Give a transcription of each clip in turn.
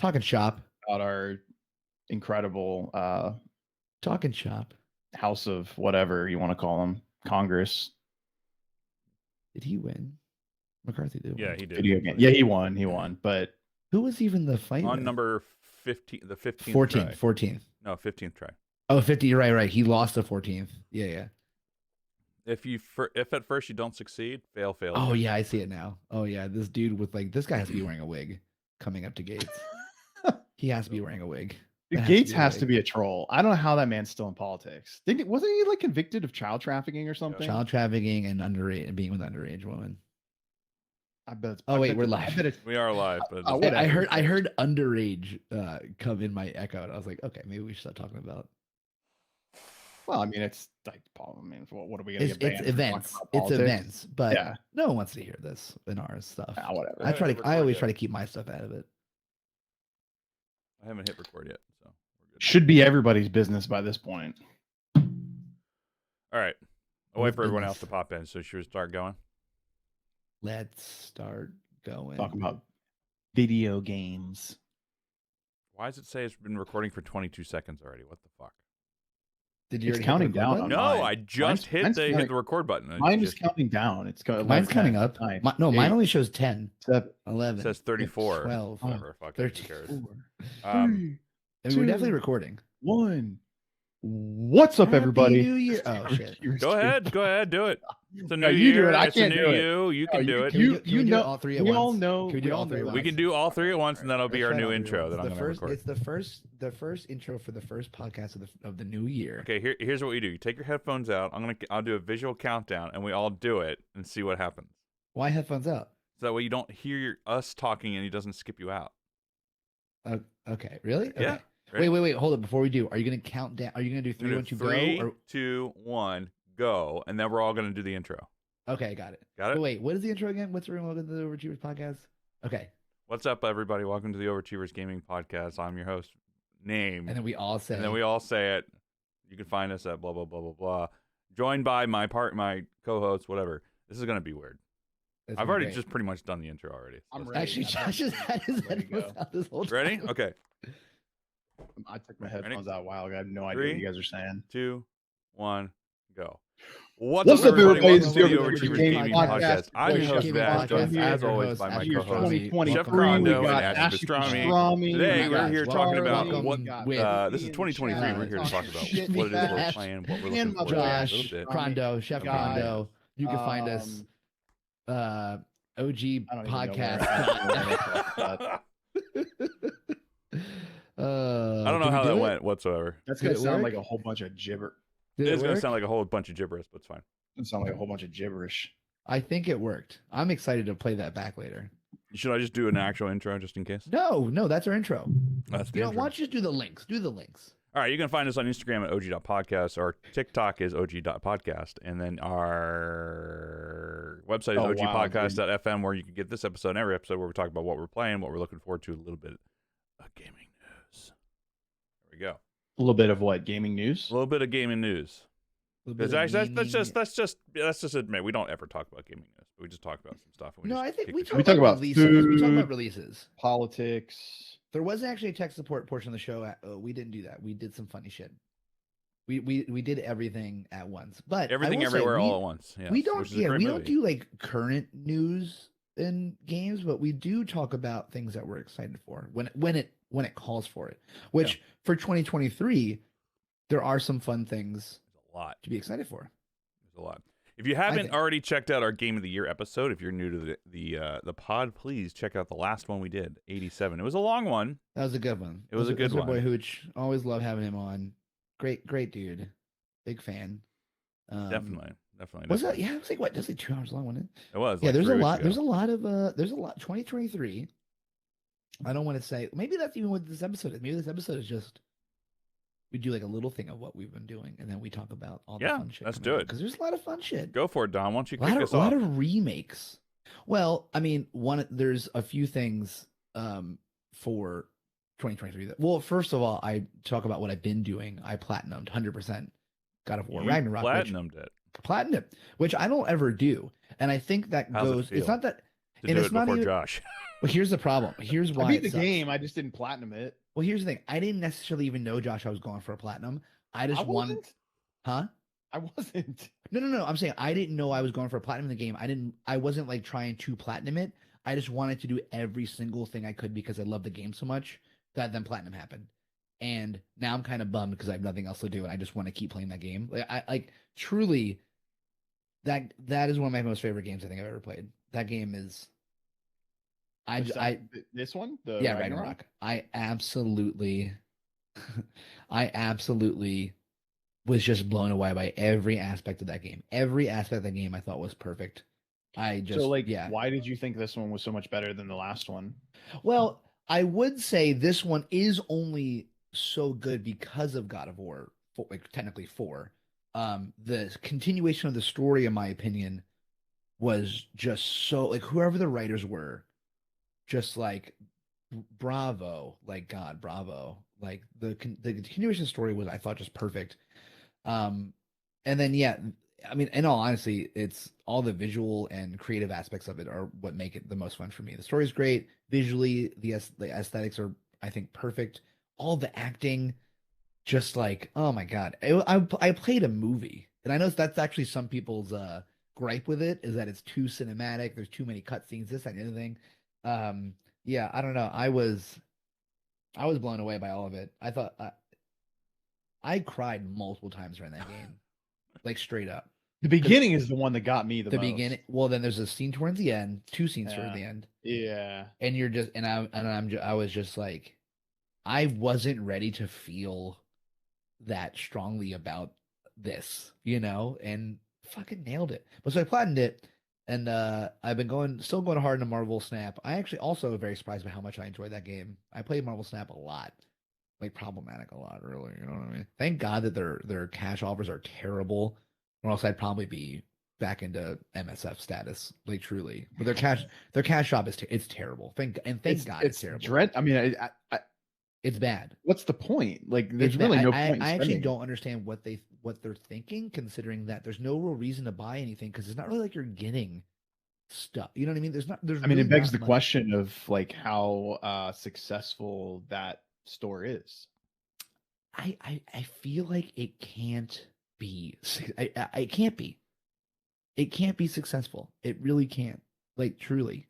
Talking shop. About our incredible Talking shop. House of whatever you want to call them, Congress. Did he win? McCarthy did. Yeah, win. he did. Video game. Yeah, he won. But who was even the fight on with? number 15, the 15th 14th. try. 14th. No, 15th try. Oh, 50. You're right. He lost the 14th. Yeah. If at first you don't succeed, fail. Oh yeah, I see it now. Oh yeah, this dude with this guy has to be wearing a wig coming up to Gates. He has to be wearing a wig. Gates has to be a troll. I don't know how that man's still in politics. Wasn't he like convicted of child trafficking or something? Child trafficking and being with underage woman. I bet. Oh wait, we're live. We are live, but I heard underage come in my echo, and I was like, okay, maybe we should start talking about. Well, I mean, it's like, I mean, what are we gonna get? It's events. It's events, but yeah. No one wants to hear this in our stuff. Whatever. I always try to keep my stuff out of it. I haven't hit record yet, so we're good. Should be everybody's business by this point. All right, I'll wait for everyone else to pop in. So should we start going? Let's start going. Talking about video games. Why does it say it's been recording for 22 seconds already? What the fuck? Did you it's counting down? No, I just hit the record button. Mine is counting down. Mine's counting up. Mine only shows 10, 11. It says 34. 12, whatever. 13. And we're definitely recording. 1. What's up, everybody? New Year. Oh shit! Go ahead, do it. It's a new you year. do it. I it's can't a new do it. you. You can do it. You know all three at once. We all know. Can we do all three at once? We can do all three at once, and that'll be our new intro that I'm going to record. It's the first intro for the first podcast of the new year. Okay, here's what we do. You take your headphones out. I'll do a visual countdown, and we all do it and see what happens. Why headphones out? So that way you don't hear us talking and he doesn't skip you out. Okay. Really? Okay. Yeah. Wait. Hold it. Before we do, are you going to count down? Are you going to do 3 once you go? 3, 2, 1, go, and then we're all going to do the intro. Okay, got it. Got it? Wait, what is the intro again? What's the welcome to the Overachievers podcast? Okay. What's up, everybody? Welcome to the Overachievers Gaming Podcast. I'm your host, Name. And then we all say it. You can find us at blah, blah, blah, blah, blah. Joined by my co-host, whatever. This is going to be weird. I've already just pretty much done the intro already. So I'm ready. Actually, Josh has had his headphones out this whole time. Ready? Okay. I took my headphones out a while ago. I have no idea what you guys are saying. 2, 1, go. What's up, everybody? Welcome to the Overachievers Gaming Podcast. I'm your host, Vash, joined as always by my co-host, Chef Condo and Ashley Pastrami. Today, we're here talking about what, this is 2023, we're here to talk about what it is we're playing, what we're looking for. Josh, Crondo, Chef Crondo. You can find us, OG Podcast. I don't know how that went whatsoever. That's going to sound like a whole bunch of gibber. It's going to sound like a whole bunch of gibberish, but it's fine. It sounds like a whole bunch of gibberish. I think it worked. I'm excited to play that back later. Should I just do an actual intro just in case? No, that's our intro. That's the intro. Why don't you just do the links? Do the links. All right, you can find us on Instagram at og.podcast. Our TikTok is og.podcast. And then our website is ogpodcast.fm, where you can get this episode and every episode where we talk about what we're playing, what we're looking forward to, a little bit of gaming news. There we go. A little bit of what? Gaming news? A little bit of gaming news. Because let's just admit we don't ever talk about gaming news. We just talk about some stuff. I think we talk about releases. Food, we talk about releases, politics. There wasn't actually a tech support portion of the show. We didn't do that. We did some funny shit. We did everything at once, but everything everywhere all at once. Yes, we don't. Yeah, we don't do like current news in games, but we do talk about things that we're excited for when it calls for it. Which for 2023, there are some fun things. There's a lot to be excited for. There's a lot. If you haven't already checked out our Game of the Year episode, if you're new to the pod, please check out the last one we did, 87. It was a long one. That was a good one. It was a good one. Boy Hooch, always love having him on. Great dude. Big fan. Definitely. Was that? Yeah, it was like what? Just like 2 hours long, wasn't it? It was. Yeah, there's a lot. There's a lot. 2023. I don't want to say. Maybe that's even what this episode is. Maybe this episode is just. We do like a little thing of what we've been doing, and then we talk about all the fun shit. Let's do it. Because there's a lot of fun shit. Go for it, Don. Why don't you kick us off? A lot of remakes. Well, I mean, there's a few things for 2023. Well, first of all, I talk about what I've been doing. I platinumed 100% God of War Ragnarok. Platinumed it. Platinum, which I don't ever do, and I think that goes. It's not that. to do it before Josh. Well, here's the problem. Here's why I beat the game. I just didn't platinum it. Well, here's the thing. I didn't necessarily even know, Josh, I was going for a platinum. I just wanted. Huh? I wasn't. No. I'm saying I didn't know I was going for a platinum in the game. I wasn't like trying to platinum it. I just wanted to do every single thing I could because I love the game so much that then platinum happened. And now I'm kind of bummed because I have nothing else to do and I just want to keep playing that game. Like truly that is one of my most favorite games I think I've ever played. That game is this one? Yeah, Ragnarok. I absolutely was just blown away by every aspect of that game. Every aspect of that game I thought was perfect. Why did you think this one was so much better than the last one? Well, I would say this one is only so good because of God of War, technically 4. The continuation of the story, in my opinion, was just so whoever the writers were, just bravo, bravo. Like the continuation story was, I thought, just perfect. And then I mean, in all honesty, it's all the visual and creative aspects of it are what make it the most fun for me. The story is great. Visually, the aesthetics are, I think, perfect. All the acting, just oh my God. I played a movie, and I know that's actually some people's gripe with it, is that it's too cinematic. There's too many cutscenes, this, that, and the other thing. Yeah, I don't know. I was blown away by all of it. I thought I cried multiple times during that game. Straight up. The beginning is the one that got me the most. Beginning. Well, then there's a scene towards the end, 2 scenes towards the end. Yeah. And you're just, I was just I wasn't ready to feel that strongly about this, and fucking nailed it. But so I platinumed it, and I've been still going hard into Marvel Snap. I actually also very surprised by how much I enjoyed that game. I played Marvel Snap a lot. Problematic a lot, really. You know what I mean? Thank God that their cash offers are terrible, or else I'd probably be back into MSF status, truly. But their cash shop it's terrible. Thank God it's terrible. I mean, it's bad. What's the point? There's really no point. I actually don't understand what they're thinking, considering that there's no real reason to buy anything because it's not really you're getting stuff. You know what I mean? It begs the question of how successful that store is. I feel like it can't be. It can't be. It can't be successful. It really can't. Truly.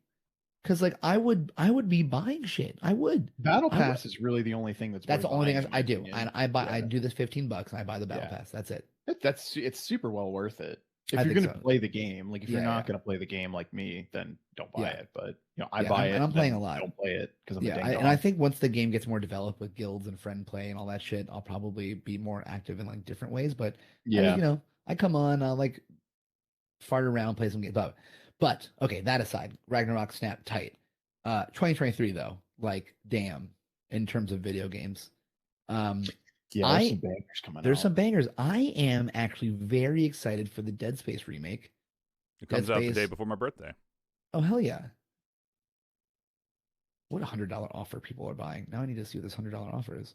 Because I would be buying shit. I would. Battle Pass is really the only thing that's the only thing I do. And I buy. I do this $15 and I buy the Battle Pass. That's it. It's super well worth it. If you're going to play the game, if you're not going to play the game like me, then don't buy it. But I buy it. And I'm playing a lot. Don't play it because I'm and I think once the game gets more developed with guilds and friend play and all that shit, I'll probably be more active in different ways. But I come on, I'll fart around, play some games. But okay, that aside, Ragnarok Snap tight. 2023 though, damn, in terms of video games. There's some bangers coming out. There's some bangers. I am actually very excited for the Dead Space remake. It comes out the day before my birthday. Oh, hell yeah. What $100 offer people are buying. Now I need to see what this $100 offer is.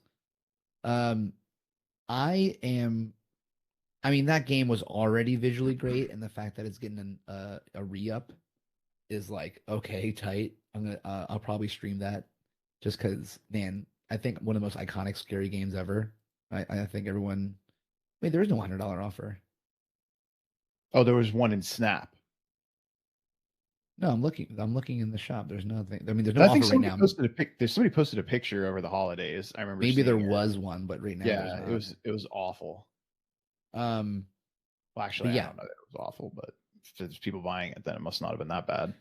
That game was already visually great, and the fact that it's getting a re-up is okay, tight. I'll probably stream that just because, man, I think one of the most iconic scary games ever. I think everyone. Wait, there is no $100 offer. Oh, there was one in Snap. No, I'm looking in the shop. There's nothing. I mean, there's no offer right now. Somebody posted a picture over the holidays. I remember. Maybe there was one, but right now, yeah, it was awful. Well, actually, I don't know that it was awful, but if there's people buying it, then it must not have been that bad.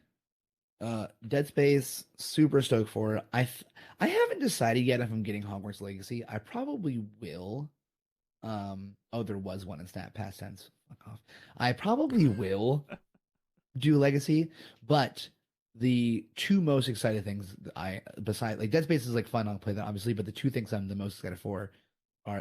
Dead Space, super stoked for it. I haven't decided yet if I'm getting Hogwarts Legacy. I probably will. There was one in Snap, past tense. Fuck off. I probably will do Legacy, but the two most excited things besides Dead Space is fun, I'll play that obviously, but the two things I'm the most excited for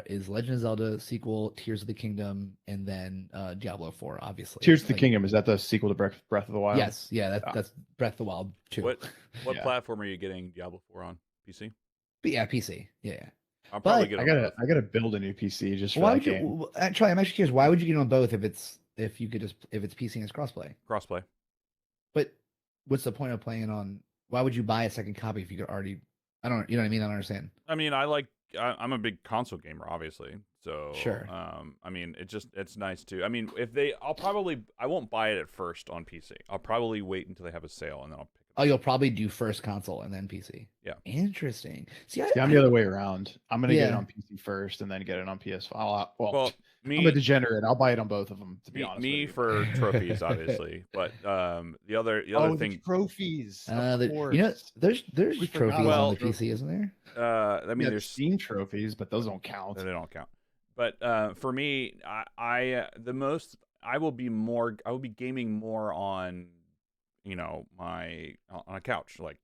is Legend of Zelda sequel, Tears of the Kingdom, and then Diablo 4, obviously. Tears of the Kingdom, is that the sequel to Breath of the Wild? Yes, yeah, that's Breath of the Wild 2. What platform are you getting Diablo 4 on? PC? But yeah, PC. Yeah. I'll probably get I gotta build a new PC just for that game. Actually, I'm actually curious, why would you get on both if it's PC and it's crossplay? Crossplay. But what's the point of playing on? Why would you buy a second copy if you could already? I don't. You know what I mean? I don't understand. I mean, I'm a big console gamer, obviously. So sure. I mean, it's nice too. I mean, I won't buy it at first on PC. I'll probably wait until they have a sale and then I'll pick it up. Oh, you'll probably do first console and then PC. Yeah. Interesting. See, I'm the other way around. I'm gonna get it on PC first and then get it on PS5. Well, I'm a degenerate. I'll buy it on both of them. To be honest, with you. For trophies, obviously, but the other thing, trophies. You know, there's trophies on the PC, isn't there? I mean, there's Steam trophies, but those don't count. They don't count. But for me, I will be gaming more on, on a couch. Like,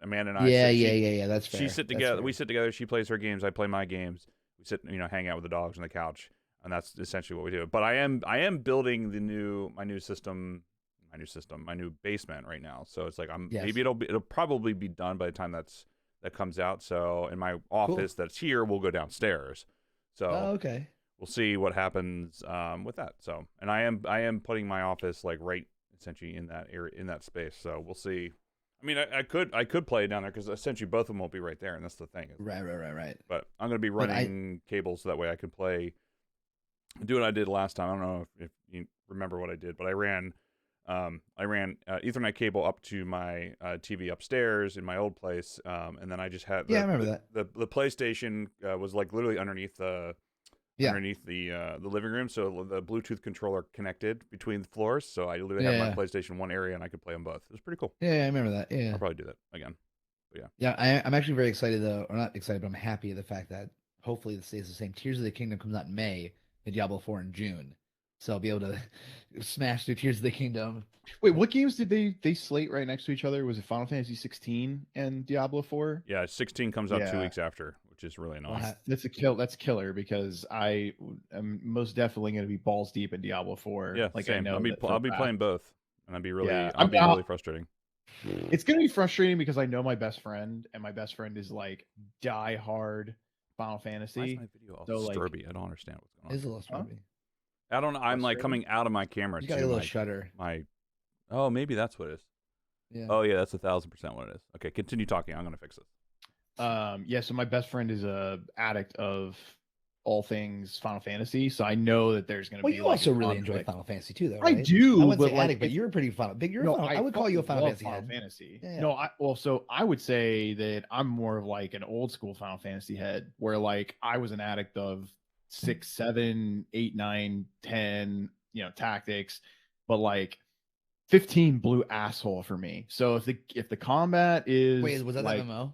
Amanda and I. Yeah. That's fair. We sit together. She plays her games. I play my games. We sit, hang out with the dogs on the couch, and that's essentially what we do. But I am building my new basement right now. So it's like maybe it'll probably be done by the time that comes out. So in my office that's here, we'll go downstairs. So okay. We'll see what happens with that. So, and I am putting my office like right essentially in that area, in that space. So we'll see. I mean, I could play it down there because essentially both of them won't be right there, and that's the thing. Right. But I'm going to be running cables so that way I can play. Do what I did last time. I don't know if you remember what I did, but I ran Ethernet cable up to my TV upstairs in my old place, and then I just had I remember that the PlayStation was like literally underneath the living room, so the Bluetooth controller connected between the floors, so I literally had my PlayStation in one area and I could play them both. It was pretty cool. Yeah, I remember that. Yeah, I'll probably do that again. But I'm actually very excited though, or not excited, but I'm happy at the fact that hopefully it stays the same. Tears of the Kingdom comes out in May, and Diablo 4 in June. So I'll be able to smash through Tears of the Kingdom. Wait, what games did they slate right next to each other? Was it Final Fantasy 16 and Diablo 4? Yeah, 16 comes out 2 weeks after, which is really annoying. That's killer because I am most definitely going to be balls deep in Diablo 4. Yeah, like same. I know I'll be playing both, and I'll be really frustrating. It's going to be frustrating because I know my best friend, and my best friend is like die-hard Final Fantasy. Why is my video all sturby? I don't understand what's going on. It's a little sturby. I don't know. I'm like coming out of my camera. You got a little shutter. Oh, maybe that's what it is. Yeah. Oh, yeah, that's 1,000% what it is. Okay, continue talking. I'm gonna fix it. So my best friend is a addict of all things Final Fantasy, so I know that there's gonna be. Well, you also really enjoy Final Fantasy too, though. Right? I do. I wouldn't say addict, but you're a pretty big. I would call you a Final Fantasy head. Yeah. No, so I would say that I'm more of like an old school Final Fantasy head, where like I was an addict of 6, 7, 8, 9, 10, tactics, but like 15 blue asshole for me. So if the combat is was that like, MMO?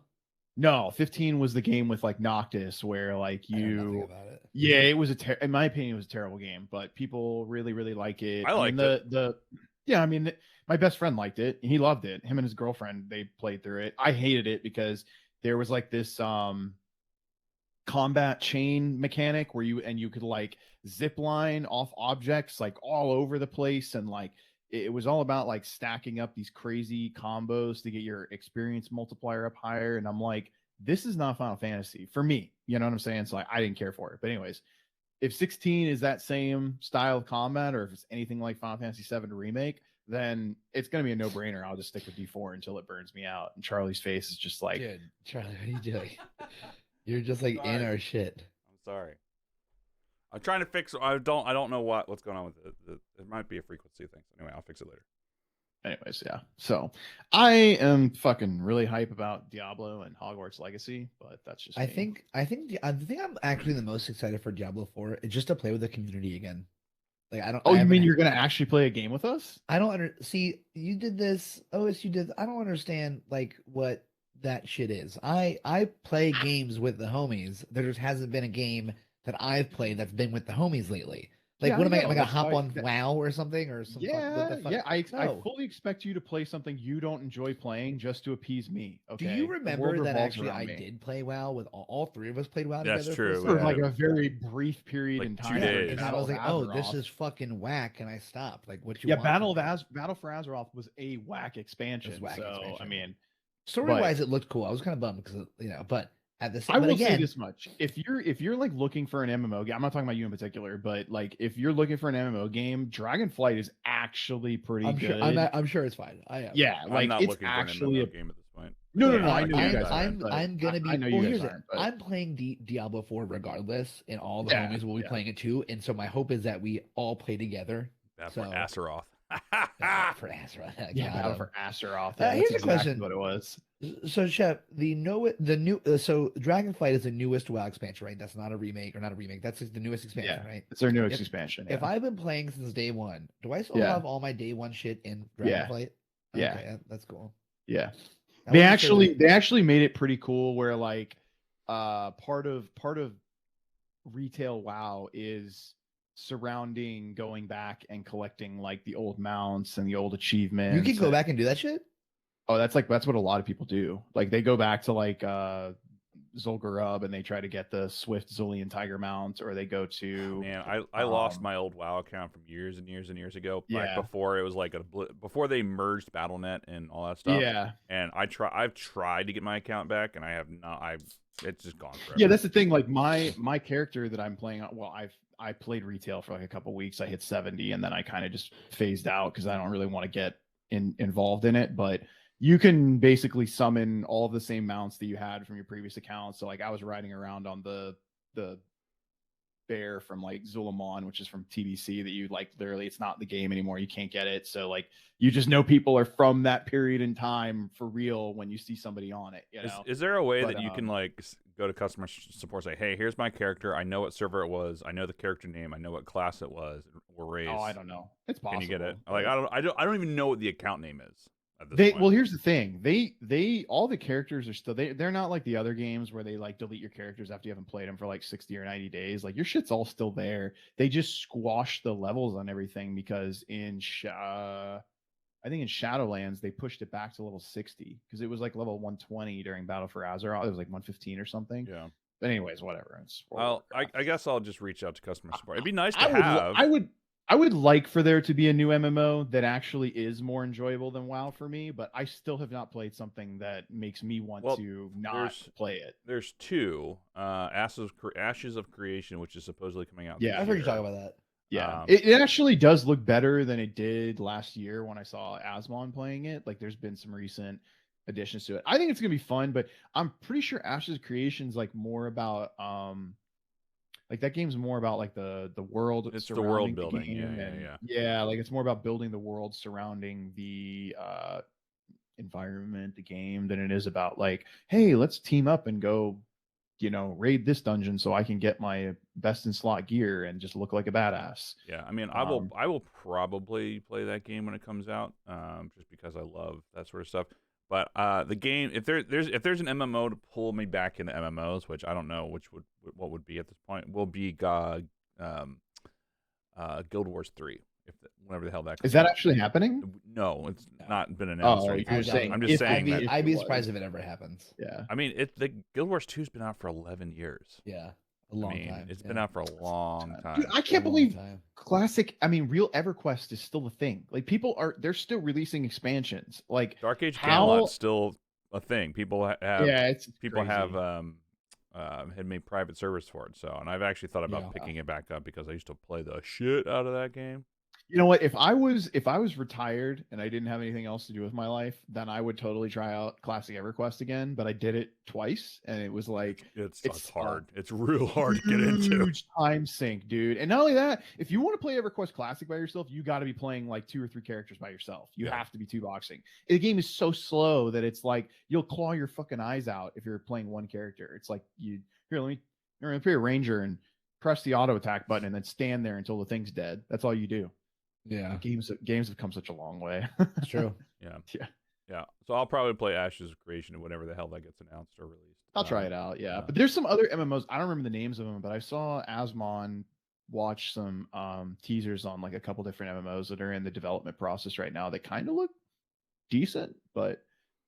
No, 15 was the game with like Noctis, where like you. Yeah, it was in my opinion, it was a terrible game, but people really, really like it. I liked it. Yeah, I mean, my best friend liked it. He loved it. Him and his girlfriend, they played through it. I hated it because there was like this combat chain mechanic where you could like zip line off objects like all over the place, and like it was all about like stacking up these crazy combos to get your experience multiplier up higher. And I'm like, this is not Final Fantasy for me. You know what I'm saying? So like, I didn't care for it. But anyways, if 16 is that same style of combat, or if it's anything like Final Fantasy 7 remake, then it's going to be a no-brainer. I'll just stick with D4 until it burns me out. And Charlie's face is just like, dude, Charlie, what are you doing? You're just like in our shit. I'm sorry. I'm trying to fix. I don't know what's going on with it. It might be a frequency thing. Anyway, I'll fix it later. Anyways, yeah. So I am fucking really hype about Diablo and Hogwarts Legacy, but that's just. I think I'm actually the most excited for Diablo 4 is just to play with the community again. Like I don't. Oh, you mean you're gonna actually play a game with us? I don't see. You did this. OSU did. I don't understand like what that shit is. I play games with the homies. There just hasn't been a game that I've played that's been with the homies lately. Like, what am I gonna hop on WoW or something or something? Yeah. I fully expect you to play something you don't enjoy playing just to appease me. Okay. Do you remember that actually I did play WoW with all three of us played WoW together? That's true. For like a very brief period in time. 2 days. And I was like, oh, this is fucking whack, and I stopped. Like, what you? Yeah, Battle for Azeroth was a whack expansion. I mean, story-wise, it looked cool. I was kind of bummed because but at the same. I but will again, say this much: if you're like looking for an MMO game, I'm not talking about you in particular, but like if you're looking for an MMO game, Dragonflight is actually pretty good. I'm sure it's fine. I am. Yeah, like I'm not it's looking actually for an MMO game at this point. No, I know you guys I'm, aren't. I'm gonna be. I know well, you here's guys it. aren't. But... I'm playing Diablo 4 regardless, and all the Yeah, homies will be playing it too. And so my hope is that we all play together. That's so, for Azeroth. For Azeroth. Yeah, Battle for Azeroth. Here's a question. What it was. So, Chef, the new so Dragonflight is the newest WoW expansion, right? That's not a remake or not a remake. That's the newest expansion, right? It's their newest expansion. If I've been playing since day one, do I still have all my day one shit in Dragonflight? Yeah, okay, that's cool. Yeah, they actually made it pretty cool where like part of retail WoW is surrounding going back and collecting like the old mounts and the old achievements. You can go back and do that shit? Oh, that's what a lot of people do. Like they go back to like Zul'Gurub and they try to get the Swift Zulian Tiger mount, or they go to Man, I lost my old WoW account from years and years and years ago. Yeah. Like before it was like before they merged BattleNet and all that stuff. Yeah. And I've tried to get my account back and I have not. It's just gone forever. Yeah, that's the thing. Like my character that I'm playing on, well, I played retail for like a couple weeks. I hit 70 and then I kind of just phased out because I don't really want to get involved in it. But you can basically summon all of the same mounts that you had from your previous account. So like I was riding around on the bear from like Zul'Aman, which is from TBC, that you like literally it's not the game anymore. You can't get it. So like you just know people are from that period in time for real when you see somebody on it. You know? Is there a way that you can like go to customer support, say, hey, here's my character. I know what server it was. I know the character name. I know what class it was. Or race. Oh, I don't know. It's possible. Can you get it? Like I don't even know what the account name is. Well, here's the thing. They all the characters are still they're not like the other games where they like delete your characters after you haven't played them for like 60 or 90 days. Like your shit's all still there. They just squashed the levels on everything because I think in Shadowlands they pushed it back to level 60 because it was like level 120 during Battle for Azeroth. It was like 115 or something. Yeah. But anyways, whatever. I guess I'll just reach out to customer support. It'd be nice to have. I would like for there to be a new MMO that actually is more enjoyable than WoW for me, but I still have not played something that makes me want to not play it. There's two, Ashes of Creation, which is supposedly coming out. Yeah, I've heard you talk about that. Yeah, it actually does look better than it did last year when I saw Asmon playing it. Like, there's been some recent additions to it. I think it's gonna be fun, but I'm pretty sure Ashes of Creation's like more about like that game's more about like the world. It's the world building. Yeah. Like it's more about building the world surrounding the environment, the game, than it is about like, hey, let's team up and go, raid this dungeon so I can get my best in slot gear and just look like a badass. Yeah, I mean, I will probably play that game when it comes out, just because I love that sort of stuff. But the game, if there's an MMO to pull me back into MMOs, which I don't know what would be at this point, will be Guild Wars 3. Whenever the hell that is that actually happening? No, it's not been announced. I'm just saying that I'd be surprised if it ever happens. Yeah, I mean, the Guild Wars 2's been out for 11 years. Yeah. A long time. It's been out for a long time. Dude, I can't believe real EverQuest is still a thing. Like they're still releasing expansions. Like Dark Age Camelot's still a thing. People have had made private servers for it. So, and I've actually thought about picking it back up because I used to play the shit out of that game. You know what? If I was retired and I didn't have anything else to do with my life, then I would totally try out Classic EverQuest again. But I did it twice, and it was like it's hard. It's real hard to get into. Huge time sink, dude. And not only that, if you want to play EverQuest Classic by yourself, you got to be playing like 2 or 3 characters by yourself. You have to be 2-boxing. The game is so slow that it's like you'll claw your fucking eyes out if you're playing one character. It's like let me play a ranger and press the auto attack button and then stand there until the thing's dead. That's all you do. Yeah, games have come such a long way. It's true. Yeah. So I'll probably play Ashes of Creation whenever the hell that gets announced or released. I'll try it out. Yeah, but there's some other MMOs. I don't remember the names of them, but I saw Asmon watch some teasers on like a couple different MMOs that are in the development process right now that kind of look decent, but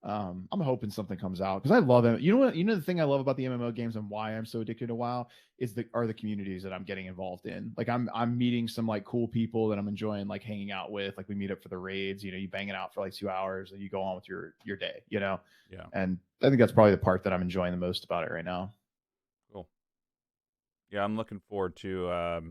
I'm hoping something comes out because I love it. You know what? You know the thing I love about the MMO games and why I'm so addicted to WoW is the communities that I'm getting involved in. Like I'm meeting some like cool people that I'm enjoying like hanging out with. Like we meet up for the raids. You know, you bang it out for like 2 hours and you go on with your day. You know. Yeah. And I think that's probably the part that I'm enjoying the most about it right now. Cool. Yeah, I'm looking forward to. I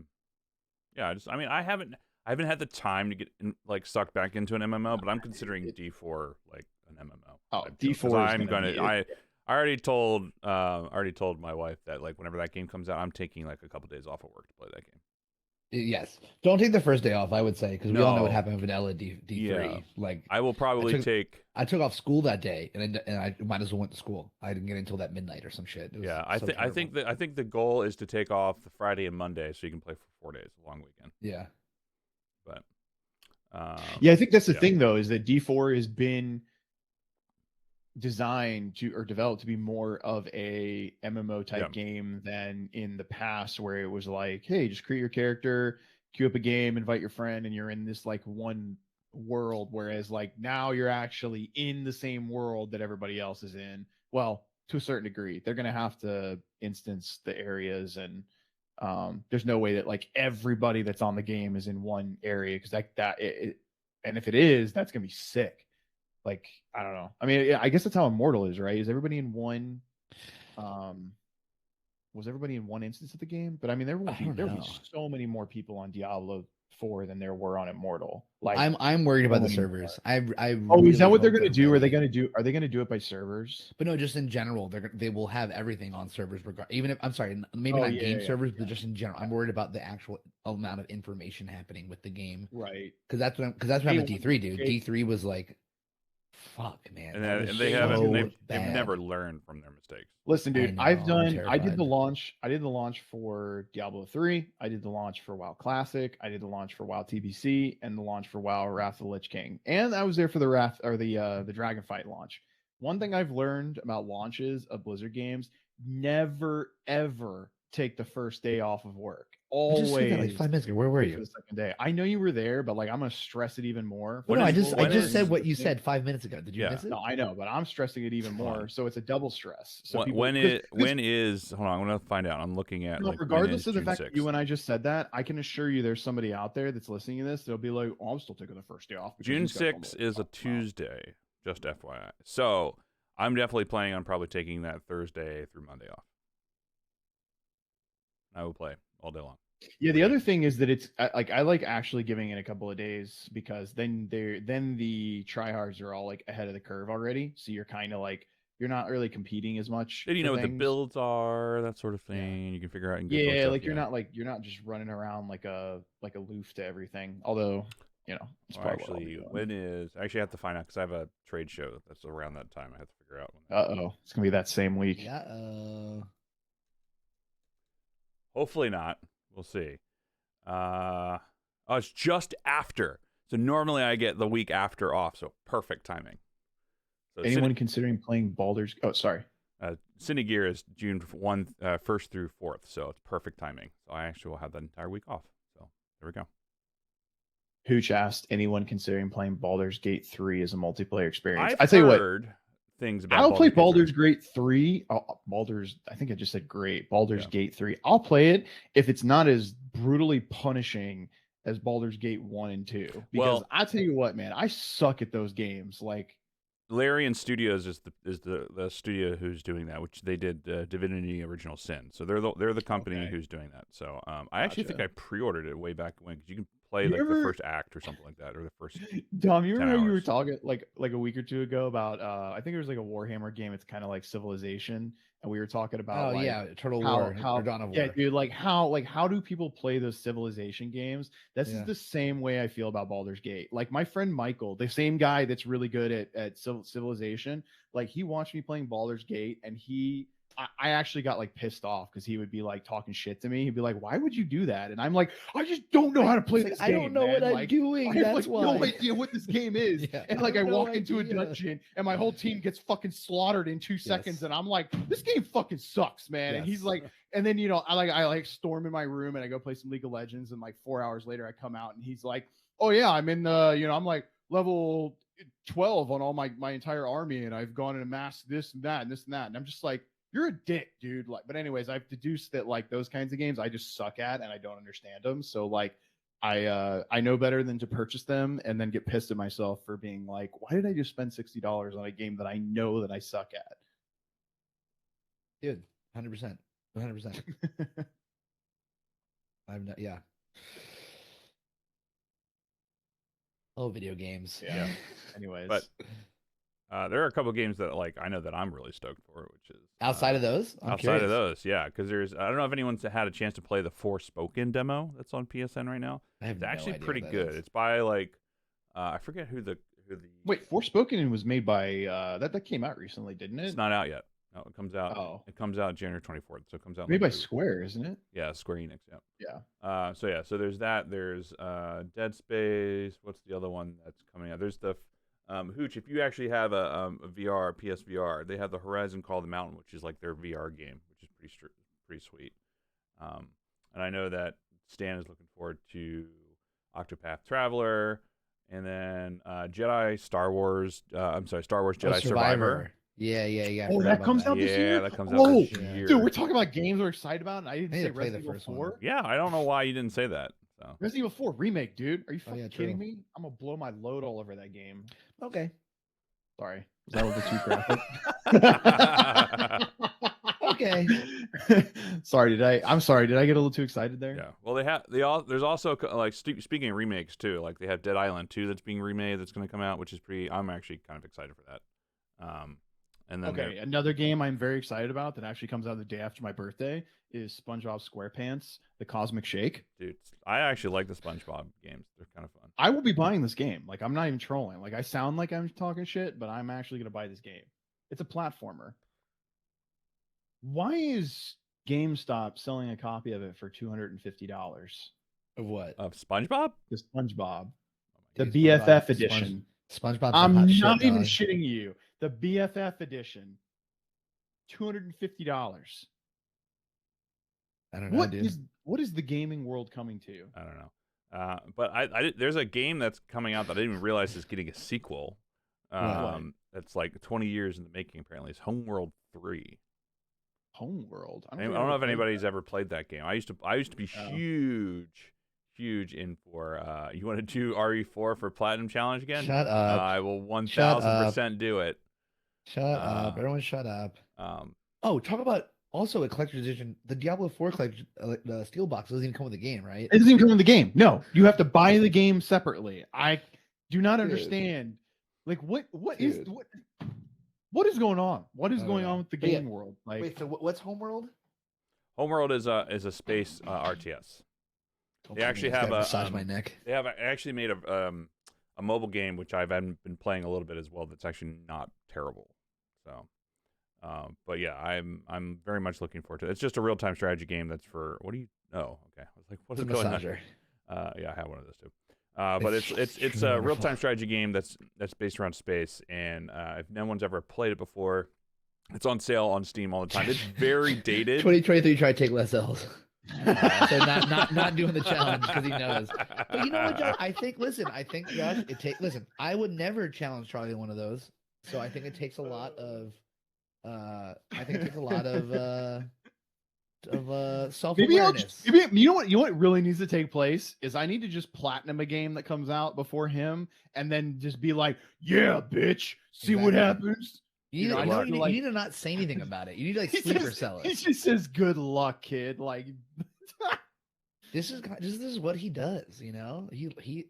haven't had the time to get like sucked back into an MMO, but I'm considering D4 like an MMO. Oh, D4 I'm gonna. I already told my wife that like whenever that game comes out, I'm taking like a couple days off of work to play that game. Yes, don't take the first day off. I would say because we all know what happened with vanilla D3. Yeah. Like I will probably take. I took off school that day, and I might as well went to school. I didn't get until that midnight or some shit. Yeah, I think the goal is to take off the Friday and Monday so you can play for 4 days, a long weekend. Yeah, but yeah, I think that's the thing though, is that D4 has been designed to or developed to be more of a MMO type game than in the past, where it was like, hey, just create your character, queue up a game, invite your friend, and you're in this like one world. Whereas like now you're actually in the same world that everybody else is in. Well, to a certain degree, they're gonna have to instance the areas, and there's no way that like everybody that's on the game is in one area, because and if it is, that's gonna be sick. Like, I don't know. I mean, I guess that's how Immortal is, right? Is everybody in one? Was everybody in one instance of the game? But I mean, there will be so many more people on Diablo 4 than there were on Immortal. Like, I'm worried about the servers. Is that what they're going to do? Are they going to do it by servers? But no, just in general, they will have everything on servers. Even if I'm sorry, maybe not game servers, but just in general, I'm worried about the actual amount of information happening with the game. Right. Because that's what happened with D3, dude. D3 was like. Fuck, man. And they've never learned from their mistakes. Listen, dude, I did the launch for Diablo 3. I did the launch for WoW Classic. I did the launch for WoW TBC and the launch for WoW Wrath of the Lich King. And I was there for the the Dragonfight launch. One thing I've learned about launches of Blizzard games: never ever take the first day off of work. Always. Just said that like 5 minutes ago. Where were you? The second day. I know you were there, but like I'm gonna stress it even more. Well, no, I just said what you said 5 minutes ago. Did you miss it? No, I know, but I'm stressing it even more. So it's a double stress. So when is hold on, I'm gonna find out. I'm looking at regardless of the fact that you and I just said that, I can assure you there's somebody out there that's listening to this. They'll be like, "Oh, I'm still taking the first day off." June 6th is a Tuesday, just FYI. So I'm definitely planning on probably taking that Thursday through Monday off. I will play all day long. Yeah, the other thing is that it's like I like actually giving it a couple of days, because then the tryhards are all like ahead of the curve already. So you're kind of like, you're not really competing as much. Then you know what the builds are, that sort of thing. Yeah. You can figure out. And get like you're not just running around like a aloof to everything. Although, you know, it's actually I actually have to find out, because I have a trade show that's around that time. I have to figure out. It's gonna be that same week. Hopefully not. We'll see. It's just after. So normally I get the week after off. So perfect timing. So anyone considering playing Baldur's? Oh, sorry. Cine Gear is June 1st through 4th. So it's perfect timing. So I actually will have that entire week off. So there we go. Hooch asked, anyone considering playing Baldur's Gate 3 as a multiplayer experience? I tell you what. Things about I'll play Baldur's Gate 3. I think I just said great. Baldur's Gate 3. I'll play it if it's not as brutally punishing as Baldur's Gate 1 and 2. Because I tell you what, man, I suck at those games. Like, Larian Studios is the studio who's doing that, which they did Divinity Original Sin. So they're the company who's doing that. So I actually think I pre-ordered it way back when, because you can play the first act or something like that, or the first. Dom, you remember you were talking like a week or two ago about I think it was like a Warhammer game. It's kind of like Civilization, and we were talking about Total War, or Dawn of War. Yeah, dude, like how do people play those Civilization games? This is the same way I feel about Baldur's Gate. Like my friend Michael, the same guy that's really good at Civilization, like he watched me playing Baldur's Gate, and I actually got like pissed off, because he would be like talking shit to me. He'd be like, "Why would you do that?" And I'm like, "I just don't know how to play this game. I don't know what I'm doing. I have no idea what this game is." And like I walk into a dungeon, and my whole team gets fucking slaughtered in 2 seconds, and I'm like, "This game fucking sucks, man." And he's like, and then I storm in my room and I go play some League of Legends, and like 4 hours later I come out and he's like, "Oh yeah, I'm in the I'm like level 12 on all my entire army, and I've gone and amassed this and that and this and that, and I'm just like, you're a dick, dude. Like, but anyways, I've deduced that like those kinds of games I just suck at and I don't understand them. So like I know better than to purchase them and then get pissed at myself for being like, why did I just spend $60 on a game that I know that I suck at? Dude, 100%. 100%. I'm not, yeah. Oh, video games. Yeah. Anyways. But there are a couple of games that like I know that I'm really stoked for, which is outside of those. Outside of those, yeah, because there's I don't know if anyone's had a chance to play the Forspoken demo that's on PSN right now. It's actually pretty good. It's by like I forget who the Wait, Forspoken was made by that came out recently, didn't it? It's not out yet. No, it comes out. Oh. It comes out January 24th, so it comes out made by Square, isn't it? Yeah, Square Enix. Yeah. Yeah. So there's that. There's Dead Space. What's the other one that's coming out? There's the Hooch. If you actually have a VR, PSVR, they have the Horizon Call of the Mountain, which is like their VR game, which is pretty sweet. And I know that Stan is looking forward to Octopath Traveler, and then Star Wars Jedi Survivor. Yeah. Oh, that comes out this year? Yeah, that comes out this year. Dude, we're talking about games we're excited about, and I didn't say Resident Evil 4. Yeah, I don't know why you didn't say that. So. Resident Evil 4 remake, dude. Are you fucking kidding me? I'm going to blow my load all over that game. Okay. Sorry. Was that a little too graphic? Okay. I'm sorry. Did I get a little too excited there? Yeah. Well, there's also like speaking of remakes too, like they have Dead Island 2 that's being remade that's going to come out, which is I'm actually kind of excited for that. And then another game I'm very excited about that actually comes out the day after my birthday is SpongeBob SquarePants: The Cosmic Shake. Dude, I actually like the SpongeBob games. They're kind of fun. I will be buying this game. Like, I'm not even trolling. Like, I sound like I'm talking shit, but I'm actually going to buy this game. It's a platformer. Why is GameStop selling a copy of it for $250? Of what? Of SpongeBob? The SpongeBob. The BFF edition. SpongeBob. I'm not even shitting you. The BFF edition. $250. I don't know, what is the gaming world coming to? I don't know. But there's a game that's coming out that I didn't even realize is getting a sequel. That's like 20 years in the making, apparently. It's Homeworld 3. Homeworld? I don't know if anybody's ever played that game. I used to be huge in for you want to do RE4 for Platinum Challenge again? Shut up. I will 1000% do it. Shut up. Everyone shut up. Talk about also a collector's edition. The Diablo 4 collector the steel box doesn't even come with the game, right? It doesn't even come with the game. No, you have to buy the game separately. I do not understand. Like what is going on? What is going on with the game world? Like, wait, so what's Homeworld? Homeworld is a space RTS. They actually have massage my neck. They have actually made a mobile game which I've been playing a little bit as well. That's actually not terrible. So, but yeah, I'm very much looking forward to it. It's just a real time strategy game. That's for what do you? Oh, okay. I was like, what is going on? Yeah, I have one of those too. But it's a real time strategy game that's based around space, and if no one's ever played it before, it's on sale on Steam all the time. It's very dated. 2023 try to take less L's. So not doing the challenge because he knows. But you know what, Josh? I think Josh, listen. I would never challenge Charlie in one of those. So I think it takes a lot of self-awareness. Maybe you know what really needs to take place is I need to just platinum a game that comes out before him, and then just be like, "Yeah, bitch, see what happens." You need to not say anything about it. You need to like sleeper sell it. He just says, "Good luck, kid." Like, this is what he does. You know,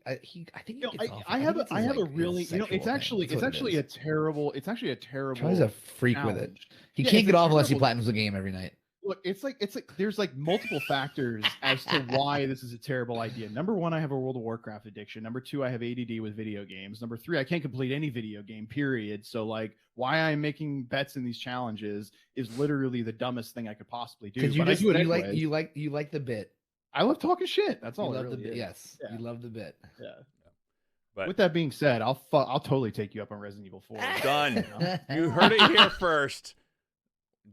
I think I have a really it's actually a terrible. Charlie's a freak with it. He can't get off unless he platinums the game every night. Look, it's like there's like multiple factors as to why this is a terrible idea. Number one, I have a World of Warcraft addiction. Number two, I have ADD with video games. Number three, I can't complete any video game, period. So like why I'm making bets in these challenges is literally the dumbest thing I could possibly do. Because you like the bit. I love talking shit. That's all. You love the bit. Yes, you love the bit. Yeah. But with that being said, I'll totally take you up on Resident Evil 4. Done. You heard it here first.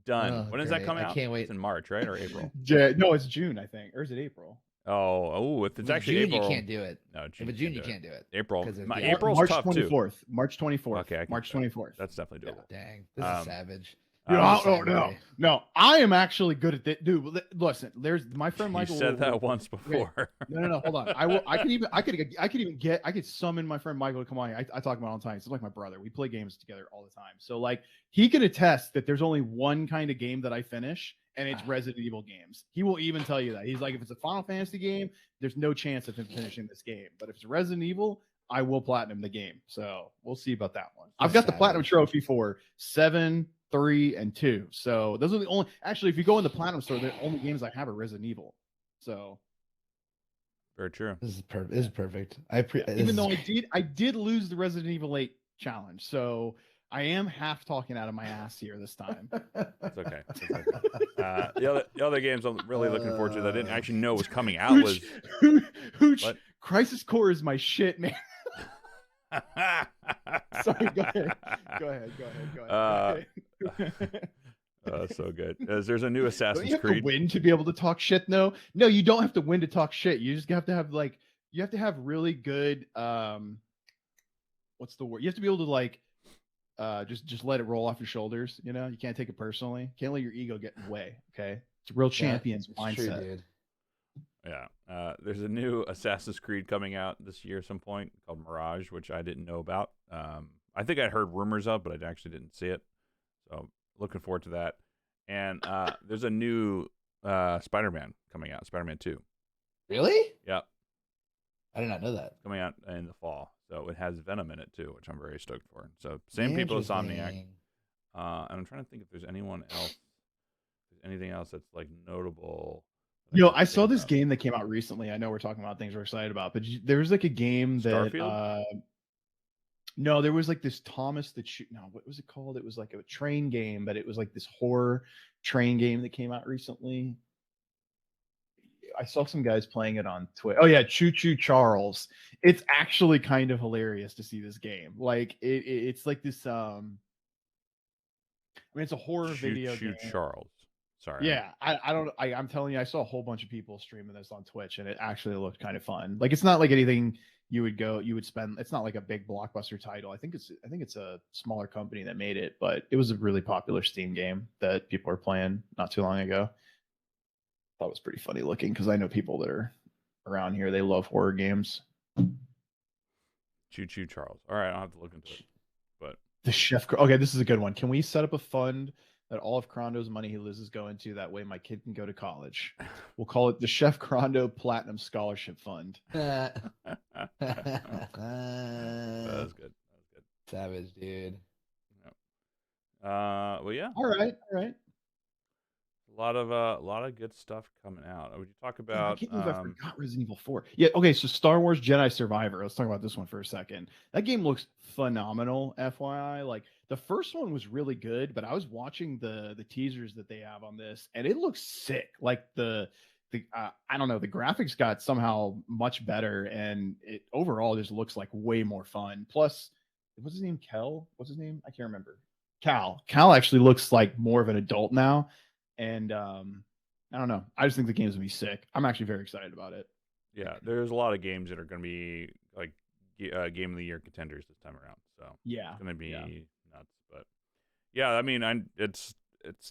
Done. When does that come out? I can't wait. It's in March, right? Or April? No, it's June, I think. Or is it April? If it's actually June, April, you can't do it. No, If it's June, you can't do it. April, April's March tough 24th. Too. March 24th. Okay, March 24th. That's definitely doable. Yeah. Dang, this is savage. No. I am actually good at this, dude. Listen, there's my friend Michael. You said that once before. No. Hold on. I could summon my friend Michael to come on. I talk about it all the time. He's like my brother. We play games together all the time. So like he can attest that there's only one kind of game that I finish, and it's Resident Evil games. He will even tell you that. He's like, if it's a Final Fantasy game, there's no chance of him finishing this game. But if it's Resident Evil, I will platinum the game. So we'll see about that one. I've got the platinum trophy for 7, 3, and 2. So those are the only. Actually, if you go in the platinum store, the only games I have are Resident Evil. So very true. This is perfect. This is perfect. Even though I did lose the Resident Evil 8 challenge, so I am half talking out of my ass here this time. It's okay. The other games I'm really looking forward to that I didn't actually know was coming out was Crisis Core is my shit, man. Sorry, go ahead. So good. There's a new Assassin's Don't you have Creed. to win to be able to talk shit? No, you don't have to win to talk shit. You just have to have really good what's the word? You have to be able to just let it roll off your shoulders. You know, you can't take it personally. Can't let your ego get in the way. Okay, it's a real champion's mindset. True, dude. Yeah, there's a new Assassin's Creed coming out this year at some point called Mirage, which I didn't know about. I think I heard rumors of, but I actually didn't see it. So looking forward to that. And there's a new Spider-Man coming out, Spider-Man 2. Really? Yeah. I did not know that. Coming out in the fall. So it has Venom in it too, which I'm very stoked for. So same people as Insomniac. And I'm trying to think if there's anyone else, anything else that's like notable. I saw this game that came out recently. I know we're talking about things we're excited about, but there was like a game that Starfield? No, there was like this Thomas what was it called? It was like a train game, but it was like this horror train game that came out recently. I saw some guys playing it on Twitter. Oh yeah, Choo Choo Charles. It's actually kind of hilarious to see this game. Like it's like this it's a horror video Choo game. Charles. Sorry. Yeah, I'm telling you, I saw a whole bunch of people streaming this on Twitch, and it actually looked kind of fun. Like it's not like anything you would spend. It's not like a big blockbuster title. I think it's a smaller company that made it, but it was a really popular Steam game that people were playing not too long ago. Thought it was pretty funny looking because I know people that are around here. They love horror games. Choo Choo Charles. All right, I'll have to look into it. But the chef. Okay, this is a good one. Can we set up a fund that all of Crondo's money he loses go into? That way my kid can go to college. We'll call it the Chef Crondo Platinum Scholarship Fund. That was good. Savage, dude. Yep. Well, yeah. All right. A lot of good stuff coming out. Would you talk about? I can't believe I forgot Resident Evil 4. Yeah. Okay. So Star Wars Jedi Survivor. Let's talk about this one for a second. That game looks phenomenal. FYI, like the first one was really good, but I was watching the teasers that they have on this, and it looks sick. Like the I don't know, the graphics got somehow much better, and it overall just looks like way more fun. Plus, what's his name? Kel? What's his name? I can't remember. Cal actually looks like more of an adult now. And I don't know. I just think the game's gonna be sick. I'm actually very excited about it. Yeah, there's a lot of games that are gonna be like game of the year contenders this time around. So yeah, it's gonna be nuts. But yeah, I mean, it's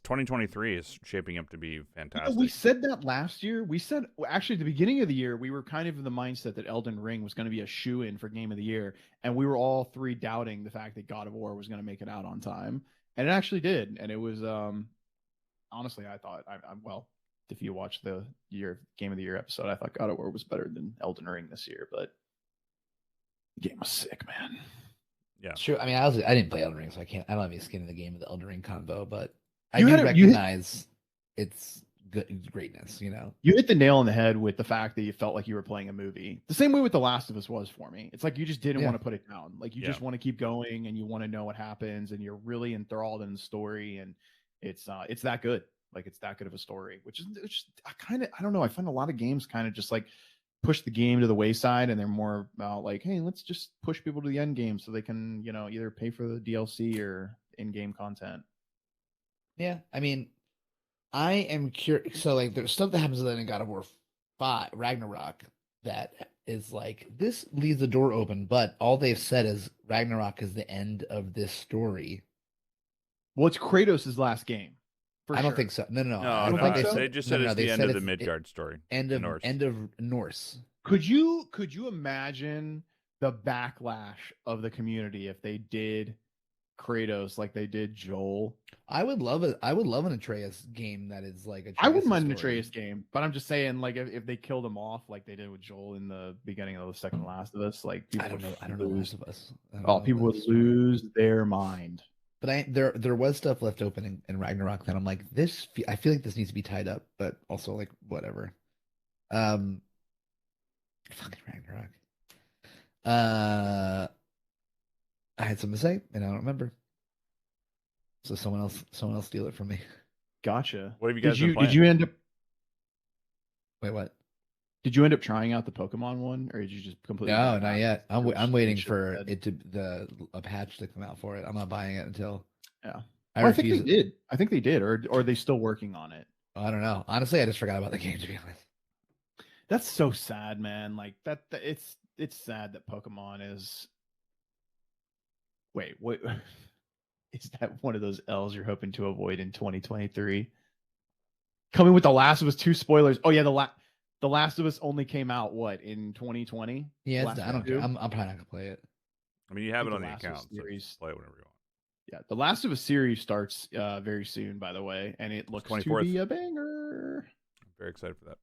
2023 is shaping up to be fantastic. We said that last year. We said actually at the beginning of the year we were kind of in the mindset that Elden Ring was going to be a shoe-in for game of the year, and we were all three doubting the fact that God of War was going to make it out on time, and it actually did, and it was honestly, I thought, well, if you watch the Game of the Year episode, I thought God of War was better than Elden Ring this year, but the game was sick, man. Yeah, sure. I mean, I didn't play Elden Ring, so I don't have any skin in the game of the Elden Ring combo, but I do recognize its greatness. You know, you hit the nail on the head with the fact that you felt like you were playing a movie. The same way with The Last of Us was for me. It's like you just didn't want to put it down. Like you just want to keep going, and you want to know what happens, and you're really enthralled in the story, and it's that good. Like it's that good of a story, which is I don't know. I find a lot of games kind of just like push the game to the wayside, and they're more about like, hey, let's just push people to the end game so they can, either pay for the DLC or in-game content. Yeah, I mean, I am curious. So like, there's stuff that happens in God of War Ragnarok that is like this leaves the door open, but all they've said is Ragnarok is the end of this story. Well, it's Kratos' last game. I don't think so. No. No, I don't think so. They just said it's the end of the Midgard story. End of Norse. Could you imagine the backlash of the community if they did Kratos like they did Joel? I would love it. I would love an Atreus game that is like I wouldn't mind an Atreus game, but I'm just saying, like, if they killed him off like they did with Joel in the beginning of the second Last of Us, like people I don't know Last of Us. People would lose their mind. But there was stuff left open in Ragnarok that I'm like, I feel like this needs to be tied up, but also like whatever. Fucking Ragnarok. I had something to say and I don't remember. So someone else steal it from me. Gotcha. What have you guys been playing? Did you end up? Wait, what? Did you end up trying out the Pokemon one, or did you just completely? No, not yet. I'm waiting for a patch to come out for it. I'm not buying it until. Yeah, I think they did. I think they did, or are they still working on it? I don't know. Honestly, I just forgot about the game, to be honest. That's so sad, man. Like that it's sad that Pokemon is. Wait, what? Is that one of those L's you're hoping to avoid in 2023? Coming with The Last of Us 2 spoilers. Oh yeah, The Last of Us only came out in 2020? Yeah, I don't care. I'm probably not gonna play it. I mean, you have it on the account, so play it whenever you want. Yeah, The Last of Us series starts very soon, by the way, and it looks 24th. To be a banger. I'm very excited for that.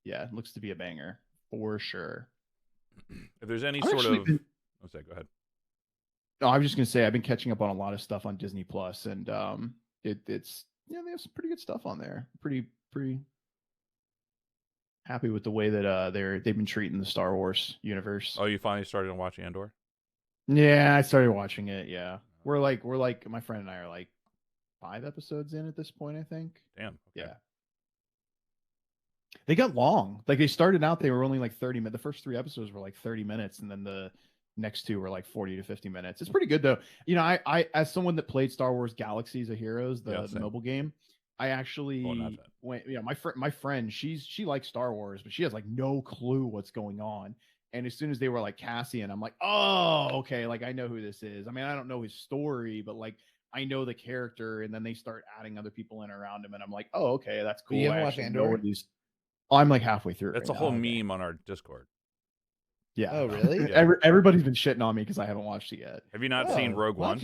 Yeah, it looks to be a banger for sure. If there's any sort of, go ahead. No, I was just gonna say I've been catching up on a lot of stuff on Disney Plus, and it's they have some pretty good stuff on there. Pretty happy with the way that they've been treating the Star Wars universe. Oh, you finally started on watching Andor? Yeah, I started watching it. Yeah, we're like my friend and I are like 5 episodes in at this point, I think. Damn. Okay. Yeah. They got long. Like they started out, they were only like 30 minutes. The first 3 episodes were like 30 minutes, and then the next 2 were like 40 to 50 minutes. It's pretty good though. You know, I as someone that played Star Wars Galaxies of Heroes, the mobile game, I actually went. You know, my friend, she likes Star Wars, but she has like no clue what's going on. And as soon as they were like Cassian, I'm like, oh, okay, like I know who this is. I mean, I don't know his story, but like I know the character. And then they start adding other people in around him, and I'm like, oh, okay, that's cool. You haven't watched Andor? I'm like halfway through. That's a whole meme on our Discord. Yeah. Oh, really? Yeah. Everybody's been shitting on me because I haven't watched it yet. Have you not seen Rogue One?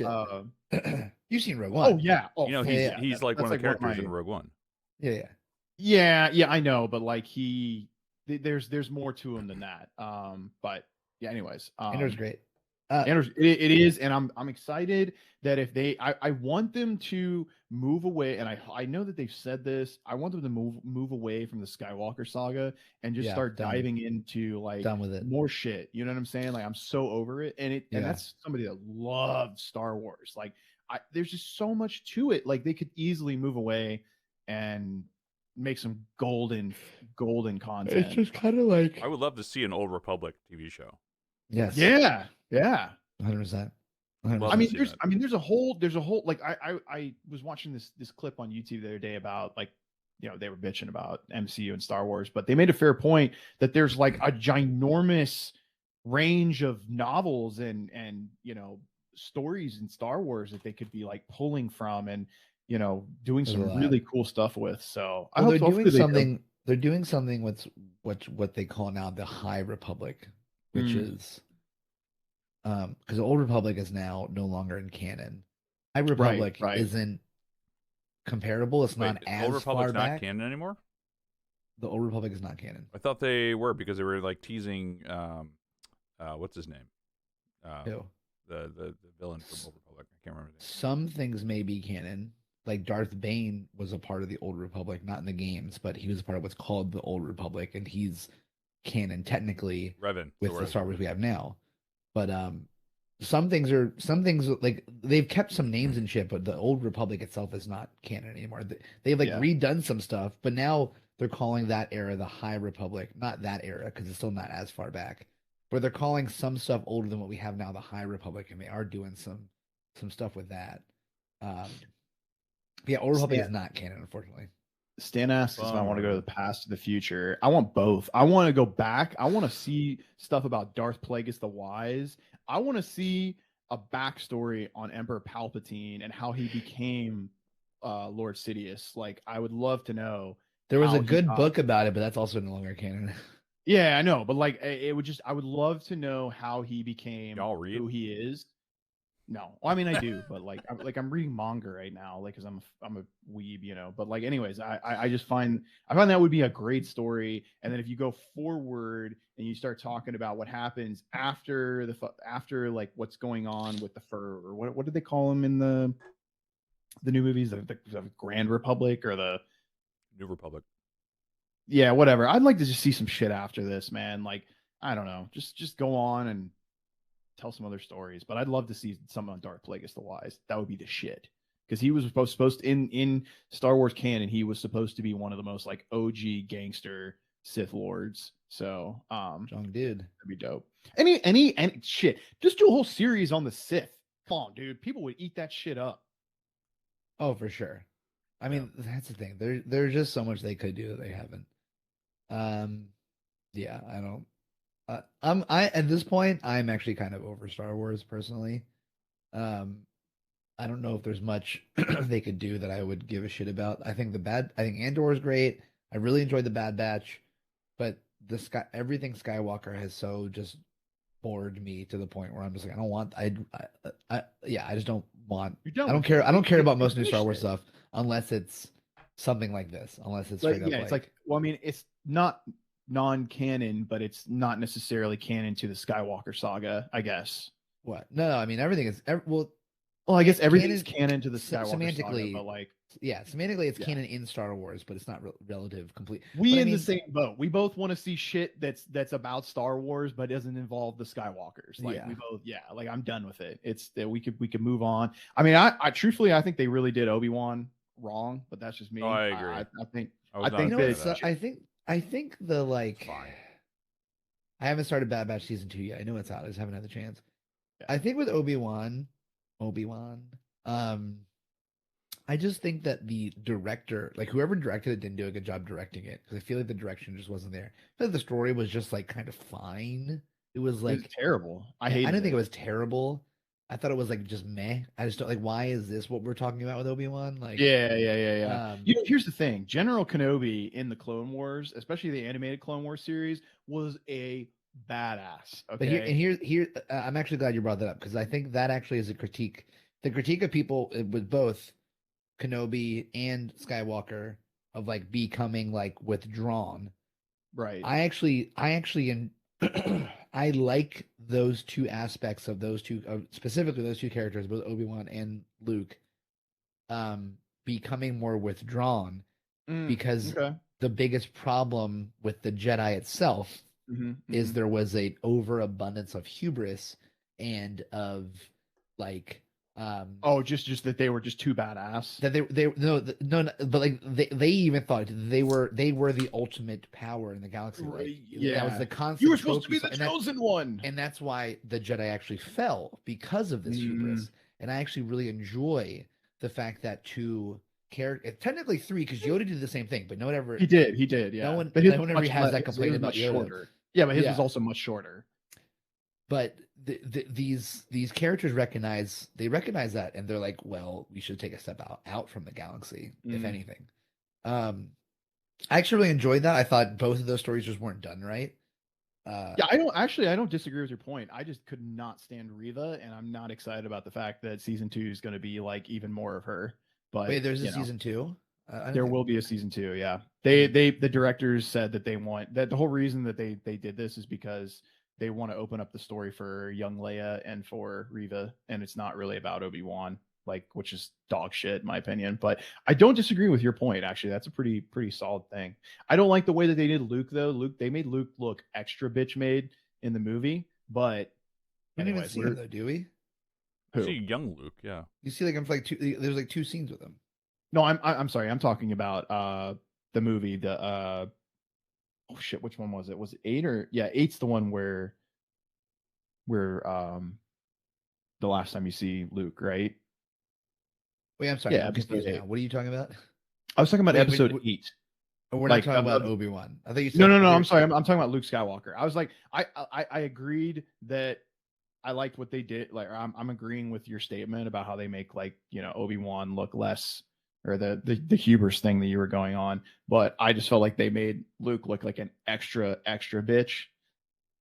You've seen Rogue One. Oh yeah. Oh, you know he's like one of the characters in Rogue One. Yeah. I know, but like there's more to him than that. But yeah. Anyways, Andor's great. It is, and I'm excited that if I want them to move away, and I know that they've said this. I want them to move away from the Skywalker saga and just start diving into like done with it. More shit. You know what I'm saying? Like I'm so over it, and that's somebody that loves Star Wars. Like there's just so much to it. Like they could easily move away and make some golden content. It's just kind of like I would love to see an Old Republic TV show. Yes. Yeah. 100%. I mean, there's a whole like I was watching this clip on YouTube the other day about like, you know, they were bitching about MCU and Star Wars, but they made a fair point that there's like a ginormous range of novels and you know stories in Star Wars that they could be like pulling from and you know doing some really cool stuff with. So they're doing something with what they call now the High Republic, which is because the Old Republic is now no longer in canon. High Republic isn't comparable. It's not as Old Republic's far back. Not canon anymore. The Old Republic is not canon. I thought they were because they were like teasing what's his name? Who? The villain from Old Republic. I can't remember his name. Some things may be canon. Like Darth Bane was a part of the Old Republic, not in the games, but he was a part of what's called the Old Republic, and he's canon technically with the Star Wars we have now. But some things like they've kept some names and shit, but the Old Republic itself is not canon anymore. They've like redone some stuff, but now they're calling that era the High Republic, not that era because it's still not as far back. But they're calling some stuff older than what we have now the High Republic, and they are doing some stuff with that. Yeah, Old Republic is not canon, unfortunately. Stan asks if I want to go to the past or the future. I want both. I want to go back. I want to see stuff about Darth Plagueis the Wise. I want to see a backstory on Emperor Palpatine and how he became Lord Sidious. Like, I would love to know. There was a good book about it, but that's also no longer canon. Yeah, I know, but like, it would just, I would love to know how he became who he is. No, well, I mean I do, but like I'm reading manga right now, like because I'm a weeb, you know. But like, anyways, I just find that would be a great story. And then if you go forward and you start talking about what happens after after like what's going on with the fur, or what did they call him in the new movies, the Grand Republic or the New Republic? Yeah, whatever. I'd like to just see some shit after this, man. Like, I don't know, just go on and tell some other stories, but I'd love to see some on Darth Plagueis the Wise. That would be the shit, because he was supposed to, in Star Wars canon, he was supposed to be one of the most like OG gangster Sith lords. So strong dude, that'd be dope. Any shit, just do a whole series on the Sith. Come on, dude, people would eat that shit up. Oh, for sure. I mean, that's the thing. There's just so much they could do that they haven't. Yeah, I don't. At this point, I'm actually kind of over Star Wars personally. I don't know if there's much they could do that I would give a shit about. I think Andor is great. I really enjoyed the Bad Batch, but everything Skywalker has so just bored me to the point where I'm just like, I don't want. I just don't want. I don't care. I don't care about most new Star Wars stuff unless it's something like this. Unless it's straight up it's like, well, I mean, it's not non-canon, but it's not necessarily canon to the Skywalker saga, I guess. What? No, I mean everything is well, I guess everything is canon to the Skywalker semantically, saga, but like, yeah, semantically it's canon in Star Wars, but it's not relative complete. We in the same boat. We both want to see shit that's about Star Wars, but doesn't involve the Skywalkers. Like we both, like I'm done with it. It's that we could move on. I mean, I truthfully, I think they really did Obi-Wan wrong, but that's just me. I agree. I think the like. Fine. I haven't started Bad Batch season 2 yet. I know it's out. I just haven't had the chance. Yeah. I think with Obi-Wan, I just think that the director, like whoever directed it, didn't do a good job directing it, because I feel like the direction just wasn't there. I feel like the story was just like kind of fine. It was like terrible. I didn't think it was terrible. I thought it was like just meh. I just don't like. Why is this what we're talking about with Obi-Wan? Like, yeah. Here's the thing: General Kenobi in the Clone Wars, especially the animated Clone Wars series, was a badass. Okay, but here, I'm actually glad you brought that up, because I think that actually is a critique. The critique of people with both Kenobi and Skywalker of like becoming like withdrawn. Right. I actually I like those two aspects of those two, specifically those two characters, both Obi-Wan and Luke, becoming more withdrawn, because the biggest problem with the Jedi itself is there was an overabundance of hubris and of like just that they were just too badass. That but like they even thought they were the ultimate power in the galaxy. Right? Like, yeah, that was the constant. You were supposed to be the chosen one, and that's why the Jedi actually fell, because of this hubris. And I actually really enjoy the fact that two characters, technically three, because Yoda did the same thing, but no one ever. He did, yeah. No one ever has that complaint about Yoda. Shorter. Yeah, but his was also much shorter. But these characters recognize that, and they're like, well, we should take a step out from the galaxy, if anything. I actually really enjoyed that. I thought both of those stories just weren't done right. I don't disagree with your point. I just could not stand Reva, and I'm not excited about the fact that season 2 is going to be like even more of her. But wait, there's a season 2? There will be a season 2. Yeah, the directors said that they want that. The whole reason that they did this is because they want to open up the story for young Leia and for Reva, and it's not really about Obi-Wan, like, which is dog shit in my opinion. But I don't disagree with your point. Actually, that's a pretty solid thing. I don't like the way that they did Luke though. They made Luke look extra bitch made in the movie, but we didn't even see him though, do we? Who? See young Luke, yeah. You see, like, I'm like there's like 2 scenes with him. No, I'm sorry. I'm talking about the movie. The oh shit, which one was it? Was it 8 or 8's the one where the last time you see Luke, right? Wait, I'm sorry. I'm confused now. What are you talking about? I was talking about episode 8. We're not talking about Obi-Wan. I think you said no. I'm sorry. I'm talking about Luke Skywalker. I was like, I agreed that I liked what they did. Like, I'm agreeing with your statement about how they make, like, Obi-Wan look less, or the hubris thing that you were going on. But I just felt like they made Luke look like an extra bitch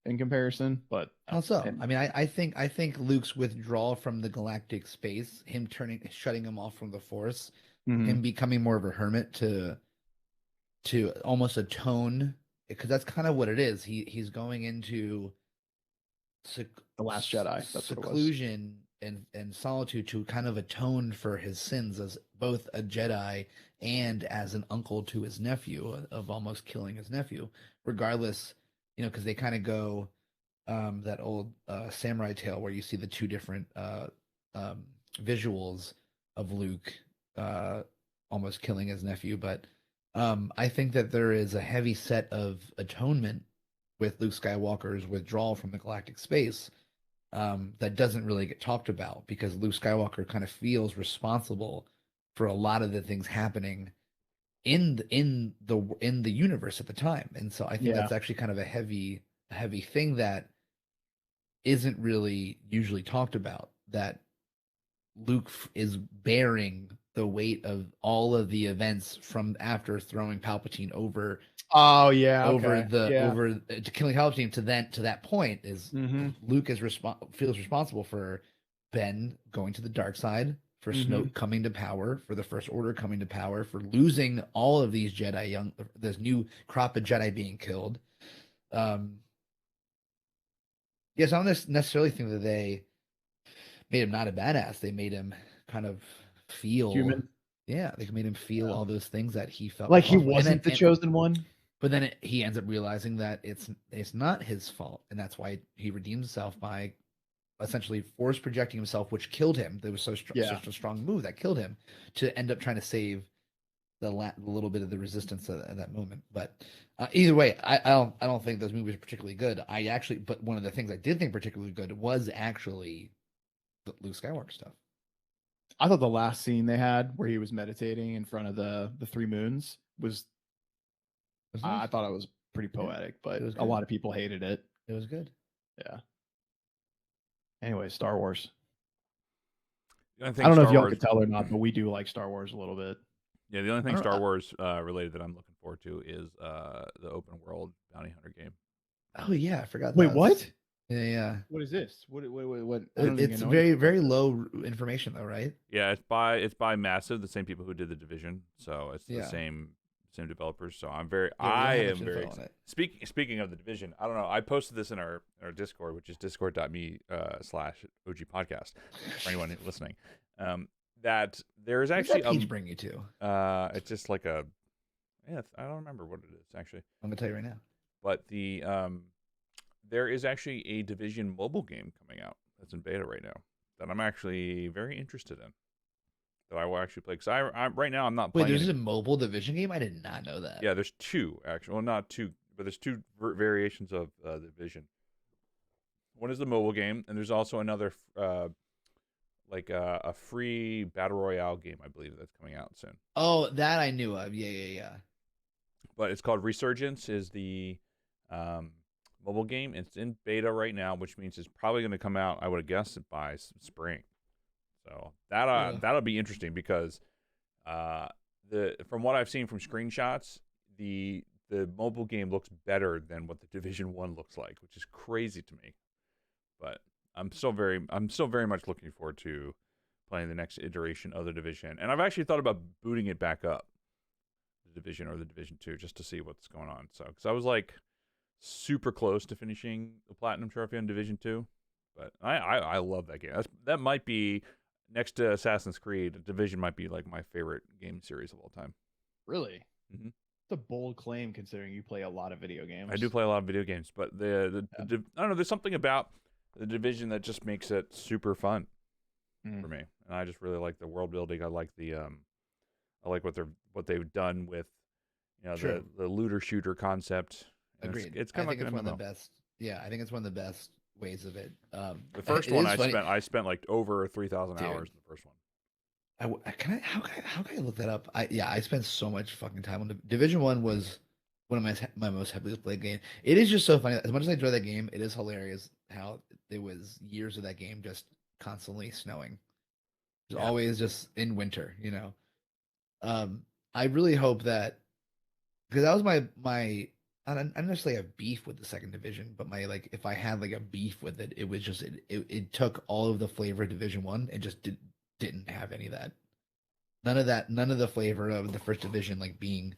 in comparison. But also, I mean, I think Luke's withdrawal from the galactic space, him shutting him off from the Force, him becoming more of a hermit to almost atone, because that's kind of what it is. He's going into the Last Jedi, that's seclusion and solitude to kind of atone for his sins as both a Jedi and as an uncle to his nephew, of almost killing his nephew, regardless, because they kind of go that old samurai tale where you see the two different visuals of Luke almost killing his nephew. But I think that there is a heavy set of atonement with Luke Skywalker's withdrawal from the galactic space that doesn't really get talked about, because Luke Skywalker kind of feels responsible for a lot of the things happening in the universe at the time. And so I think that's actually kind of a heavy thing that isn't really usually talked about, that Luke is bearing the weight of all of the events from after throwing Palpatine over. Oh yeah, over to killing Palpatine to that point is Luke feels responsible for Ben going to the dark side, for Snoke coming to power, for the First Order coming to power, for losing all of these Jedi, this new crop of Jedi being killed. Yes, I don't necessarily think that they made him not a badass. They made him kind of feel human. Yeah, they made him feel all those things that he felt like he wasn't the chosen one. But then he ends up realizing that it's not his fault, and that's why he redeems himself by essentially force projecting himself, which killed him. There was such a strong move that killed him, to end up trying to save the little bit of the resistance at that moment. But either way, I don't think those movies are particularly good. But one of the things I did think particularly good was actually the Luke Skywalker stuff. I thought the last scene they had where he was meditating in front of the three moons was. I thought it was pretty poetic, but a lot of people hated it. It was good. Yeah. Anyway, Star Wars. I don't know if y'all could tell or not, but we do like Star Wars a little bit. Yeah, the only thing Star Wars related that I'm looking forward to is the open world bounty hunter game. Oh yeah, I forgot. Wait, what? Yeah. What is this? What? It's very, very low information though, right? Yeah, it's by Massive, the same people who did The Division, so it's the same developers. So I am very excited. Speaking of The Division, I don't know. I posted this in our Discord, which is discord.me/OG podcast for anyone listening. That there's actually what page bring you to? It's just like I don't remember what it is actually. I'm gonna tell you right now. But there is actually a Division mobile game coming out that's in beta right now that I'm actually very interested in, that I will actually play, because I right now I'm not playing. Wait, there's a mobile Division game? I did not know that. Yeah, there's two actually. Well, not two, but there's two variations of Division. One is the mobile game, and there's also another like a free battle royale game, I believe, that's coming out soon. Oh, that I knew of. Yeah. But it's called Resurgence, is the mobile game. It's in beta right now, which means it's probably going to come out, I would guess, by spring. So that'll be interesting, because from what I've seen from screenshots, the mobile game looks better than what the Division 1 looks like, which is crazy to me. But I'm still very much looking forward to playing the next iteration of the Division. And I've actually thought about booting it back up, the Division or the Division 2, just to see what's going on. So, because I was like super close to finishing the Platinum Trophy on Division 2, but I love that game. That might be, next to Assassin's Creed, Division might be like my favorite game series of all time. Really? Mm-hmm. It's a bold claim, considering you play a lot of video games. I do play a lot of video games, but I don't know, there's something about the Division that just makes it super fun for me, and I just really like the world building. I like what they've done with the looter shooter concept. Agreed. It's kind of like one of the best. Yeah, I think it's one of the best ways of it. The first one I spent like over 3,000 hours in the first one. How can I look that up? I spent so much fucking time on Division One was one of my most heavily played game. It is just so funny. As much as I enjoy that game, it is hilarious how it was years of that game just constantly snowing. It was always just in winter, you know. I really hope that because that was my I don't necessarily have beef with the second division, but my like if I had like a beef with it, it was just it took all of the flavor of Division One and just didn't have any of that. None of the flavor of the first division, like being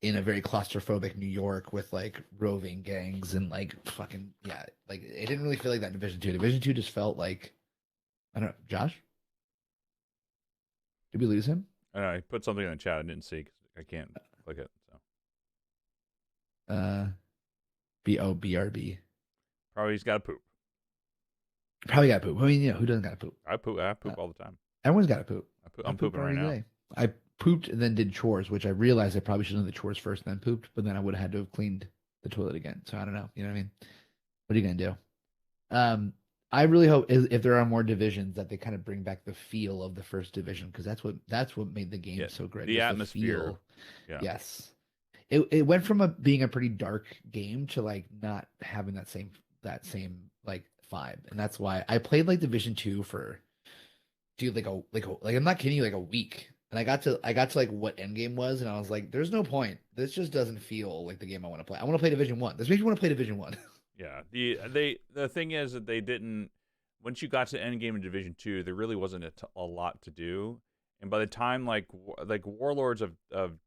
in a very claustrophobic New York with like roving gangs and like fucking yeah, like it didn't really feel like that in Division Two. Division Two just felt like I don't know. Josh, did we lose him? I know, I put something in the chat I didn't see because I can't click it. So BRB. probably he's got to poop. Probably got to poop. I mean, who doesn't got to poop? I poop all the time. Everyone's got to poop. I'm pooping right now. Day. I pooped and then did chores, which I realized I probably should have done the chores first and then pooped, but then I would have had to have cleaned the toilet again. So I don't know. You know what I mean? What are you gonna do? I really hope if there are more divisions that they kind of bring back the feel of the first division because that's what made the game so great. The atmosphere. Yeah. Yes. It went from being a pretty dark game to like not having that same like vibe, and that's why I played like Division 2 for like I'm not kidding you, like a week. And I got to like what endgame was, and I was like, there's no point. This just doesn't feel like the game I want to play. I want to play Division 1. This makes me want to play Division 1. Yeah. The thing is that they didn't once you got to endgame in Division 2, there really wasn't a lot to do. And by the time like Warlords of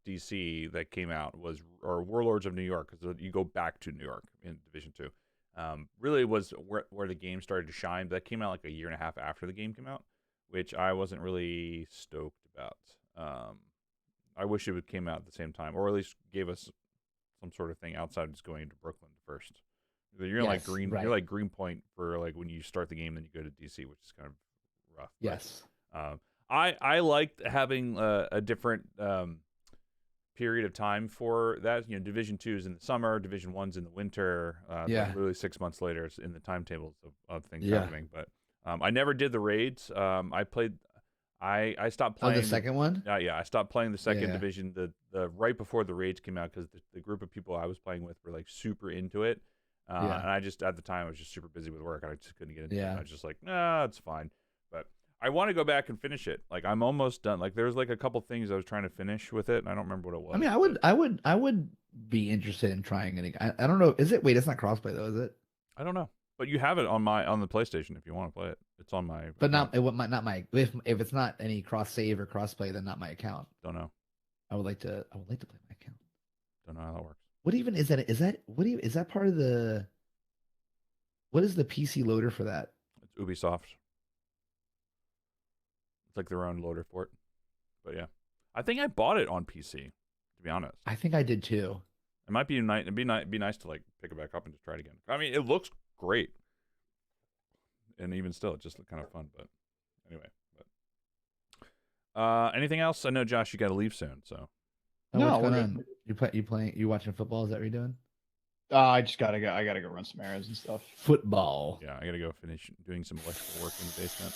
DC that came out or Warlords of New York, because you go back to New York in Division 2, really was where the game started to shine. But that came out like a year and a half after the game came out, which I wasn't really stoked about. I wish it came out at the same time, or at least gave us some sort of thing outside of just going to Brooklyn first. You're like you're like Greenpoint for like when you start the game, then you go to DC, which is kind of rough. Yes. But, I liked having a different period of time for that. You know, Division 2 is in the summer, Division 1's in the winter. Literally 6 months later, it's in the timetables of things happening. But I never did the raids. I stopped playing the second one. I stopped playing the second division the right before the raids came out because the group of people I was playing with were like super into it. And I just at the time I was just super busy with work and I just couldn't get into it. I was just like, nah, it's fine. But I want to go back and finish it. Like I'm almost done. Like there's like a couple things I was trying to finish with it, and I don't remember what it was. I mean, I would be interested in trying it. I don't know. Is it? Wait, it's not crossplay though, is it? I don't know. But you have it on the PlayStation if you want to play it. It's on my. But not my. If it's not any cross save or crossplay, then not my account. Don't know. I would like to play my account. Don't know how that works. What even is that? Is that part of the? What is the PC loader for that? It's Ubisoft. It's like their own loader for it. But yeah, I think I bought it on PC. To be honest, I think I did too. It might be nice. It'd be nice to like pick it back up and just try it again. I mean, it looks great, and even still, it just looked kind of fun. But anyway, anything else? I know Josh, you got to leave soon. So what's going on? You watching football? Is that what you're doing? I just gotta go. I gotta go run some errands and stuff. Football. Yeah, I gotta go finish doing some electrical work in the basement.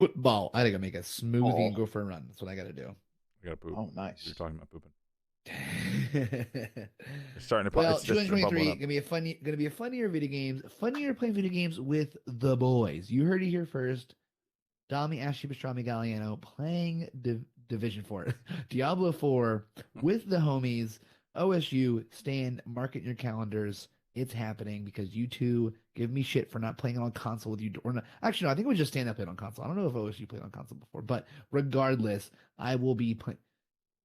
Football. I gotta make a smoothie and go for a run. That's what I gotta do. I gotta poop. Oh, nice. You're talking about pooping. It's starting to. Well, 2023 gonna be a funnier playing video games with the boys. You heard it here first. Dami, Ashley, Pastrami, Galliano playing Division 4, Diablo 4 with the homies. OSU, stand, mark it in your calendars. It's happening because you two give me shit for not playing it on console with you. Or not. Actually, no, I think we just stand up it on console. I don't know if OSU played on console before, but regardless, I will be playing.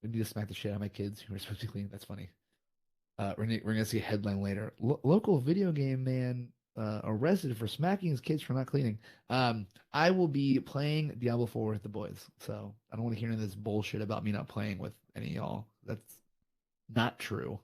We need to smack the shit out of my kids who are supposed to be clean. That's funny. We're gonna see a headline later. Local video game man arrested for smacking his kids for not cleaning. I will be playing Diablo 4 with the boys, so I don't want to hear any of this bullshit about me not playing with any of y'all. That's not true.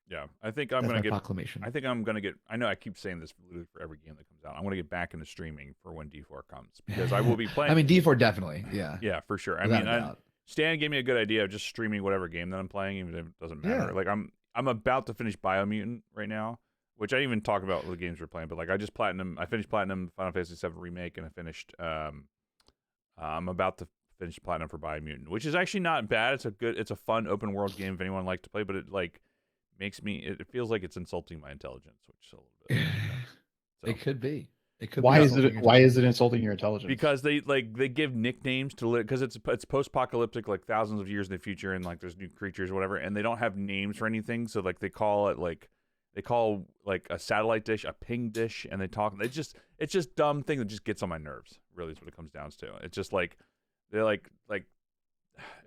Yeah, I think I'm gonna get proclamation. I think I'm gonna get. I know I keep saying this literally for every game that comes out. I'm gonna get back into streaming for when D4 comes because I will be playing. I mean, D4 definitely. Yeah. Yeah, for sure. I mean, Stan gave me a good idea of just streaming whatever game that I'm playing, even if it doesn't matter. Yeah. Like I'm about to finish Biomutant right now, which I didn't even talk about the games we're playing. But like I finished Platinum Final Fantasy VII Remake, and I finished. I'm about to finished platinum for Biomutant, which is actually not bad. It's a fun open world game if anyone likes to play, but it like makes me. It feels like it's insulting my intelligence, which is a little bit. So. It could be. It could. Why is it insulting your intelligence? Because they give nicknames to because it's post-apocalyptic, like thousands of years in the future, and like there's new creatures, or whatever, and they don't have names for anything. So like they call a satellite dish a ping dish, and it's just dumb thing that just gets on my nerves. Really, is what it comes down to. It's just like they're like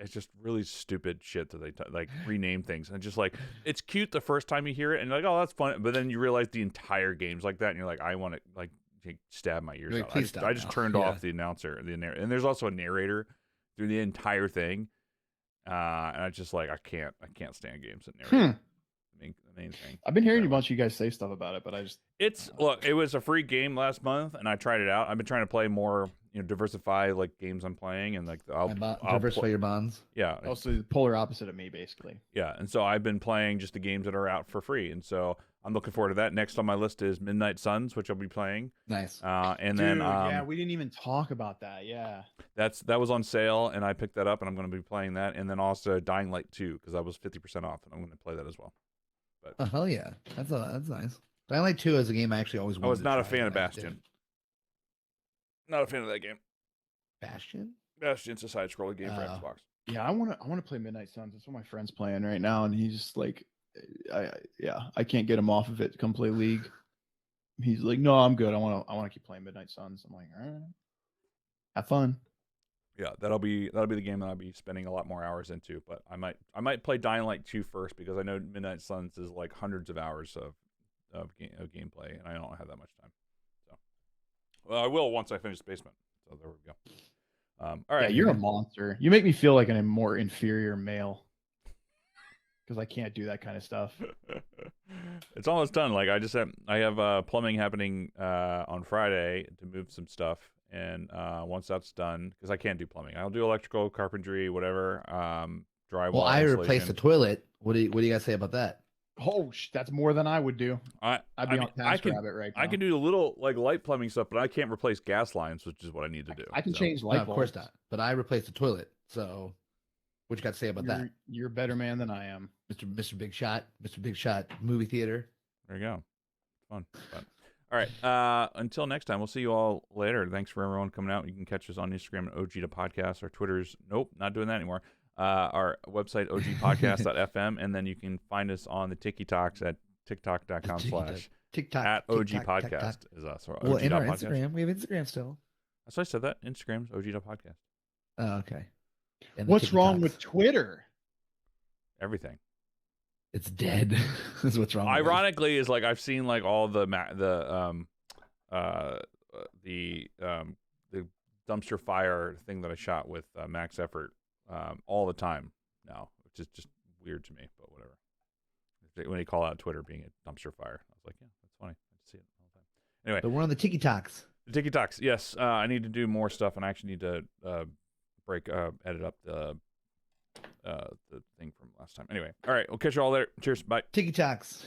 it's just really stupid shit that they like rename things, and just like it's cute the first time you hear it, and you're like, oh, that's fun, but then you realize the entire game's like that, and you're like, I want to like stab my ears out. I just turned off the announcer, and there's also a narrator through the entire thing, and I just like I can't stand games that narrate. The main thing. I've been hearing a bunch of you guys say stuff about it, but it was a free game last month, and I tried it out. I've been trying to play more, diversify like games I'm playing, and like I'll diversify your bonds. Yeah, also the polar opposite of me, basically. Yeah, and so I've been playing just the games that are out for free, and so I'm looking forward to that. Next on my list is Midnight Suns, which I'll be playing. Nice. And Dude, then yeah, we didn't even talk about that. Yeah, that was on sale, and I picked that up, and I'm going to be playing that, and then also Dying Light 2 because I was 50% off, and I'm going to play that as well. But oh hell yeah, that's nice. Dying Light 2 is a game I actually always wanted. I was not a fan of Bastion. Not a fan of that game. Bastion? Bastion's a side-scrolling game for Xbox. Yeah, I want to play Midnight Suns. That's what my friend's playing right now, and he's just like, I can't get him off of it to come play League. He's like, no, I'm good. I want to keep playing Midnight Suns. I'm like, all right, have fun. Yeah, that'll be the game that I'll be spending a lot more hours into. But I might play Dying Light 2 first because I know Midnight Suns is like hundreds of hours of gameplay, and I don't have that much time. So, well, I will once I finish the basement. So there we go. All right, yeah, you're a monster. You make me feel like a more inferior male because I can't do that kind of stuff. It's almost done. Like I have plumbing happening on Friday to move some stuff. And once that's done, because I can't do plumbing, I'll do electrical, carpentry, whatever, drywall. Well, I replaced the toilet. What do you guys say about that? Oh, that's more than I would do. I'd be on TaskRabbit right now. I can do a little like light plumbing stuff, but I can't replace gas lines, which is what I need to do. I can change light bulbs. Of course not. But I replaced the toilet. So, what you got to say about that? You're a better man than I am, Mr. Big Shot, Mr. Big Shot movie theater. There you go. Fun. All right. Until next time, we'll see you all later. Thanks for everyone coming out. You can catch us on Instagram at OG to Podcast. Our Twitter's not doing that anymore. Our website ogpodcast.fm, and then you can find us on the TikToks at tiktok.com/TikTok at OG Podcast is us. Or well, in our Instagram, we have Instagram still. That's why I said that. Instagram's OG Podcast. Oh, okay. What's wrong with Twitter? Everything. It's dead. That's what's wrong. Ironically, is like I've seen like all the dumpster fire thing that I shot with max effort all the time now, which is just weird to me. But whatever. When they call out Twitter being a dumpster fire, I was like, yeah, that's funny. I see it all the time. Anyway, but we're on the TikToks. The TikToks, yes. I need to do more stuff, and I actually need to edit up the thing from last time. Anyway, all right, we'll catch you all later. Cheers, bye. TikToks.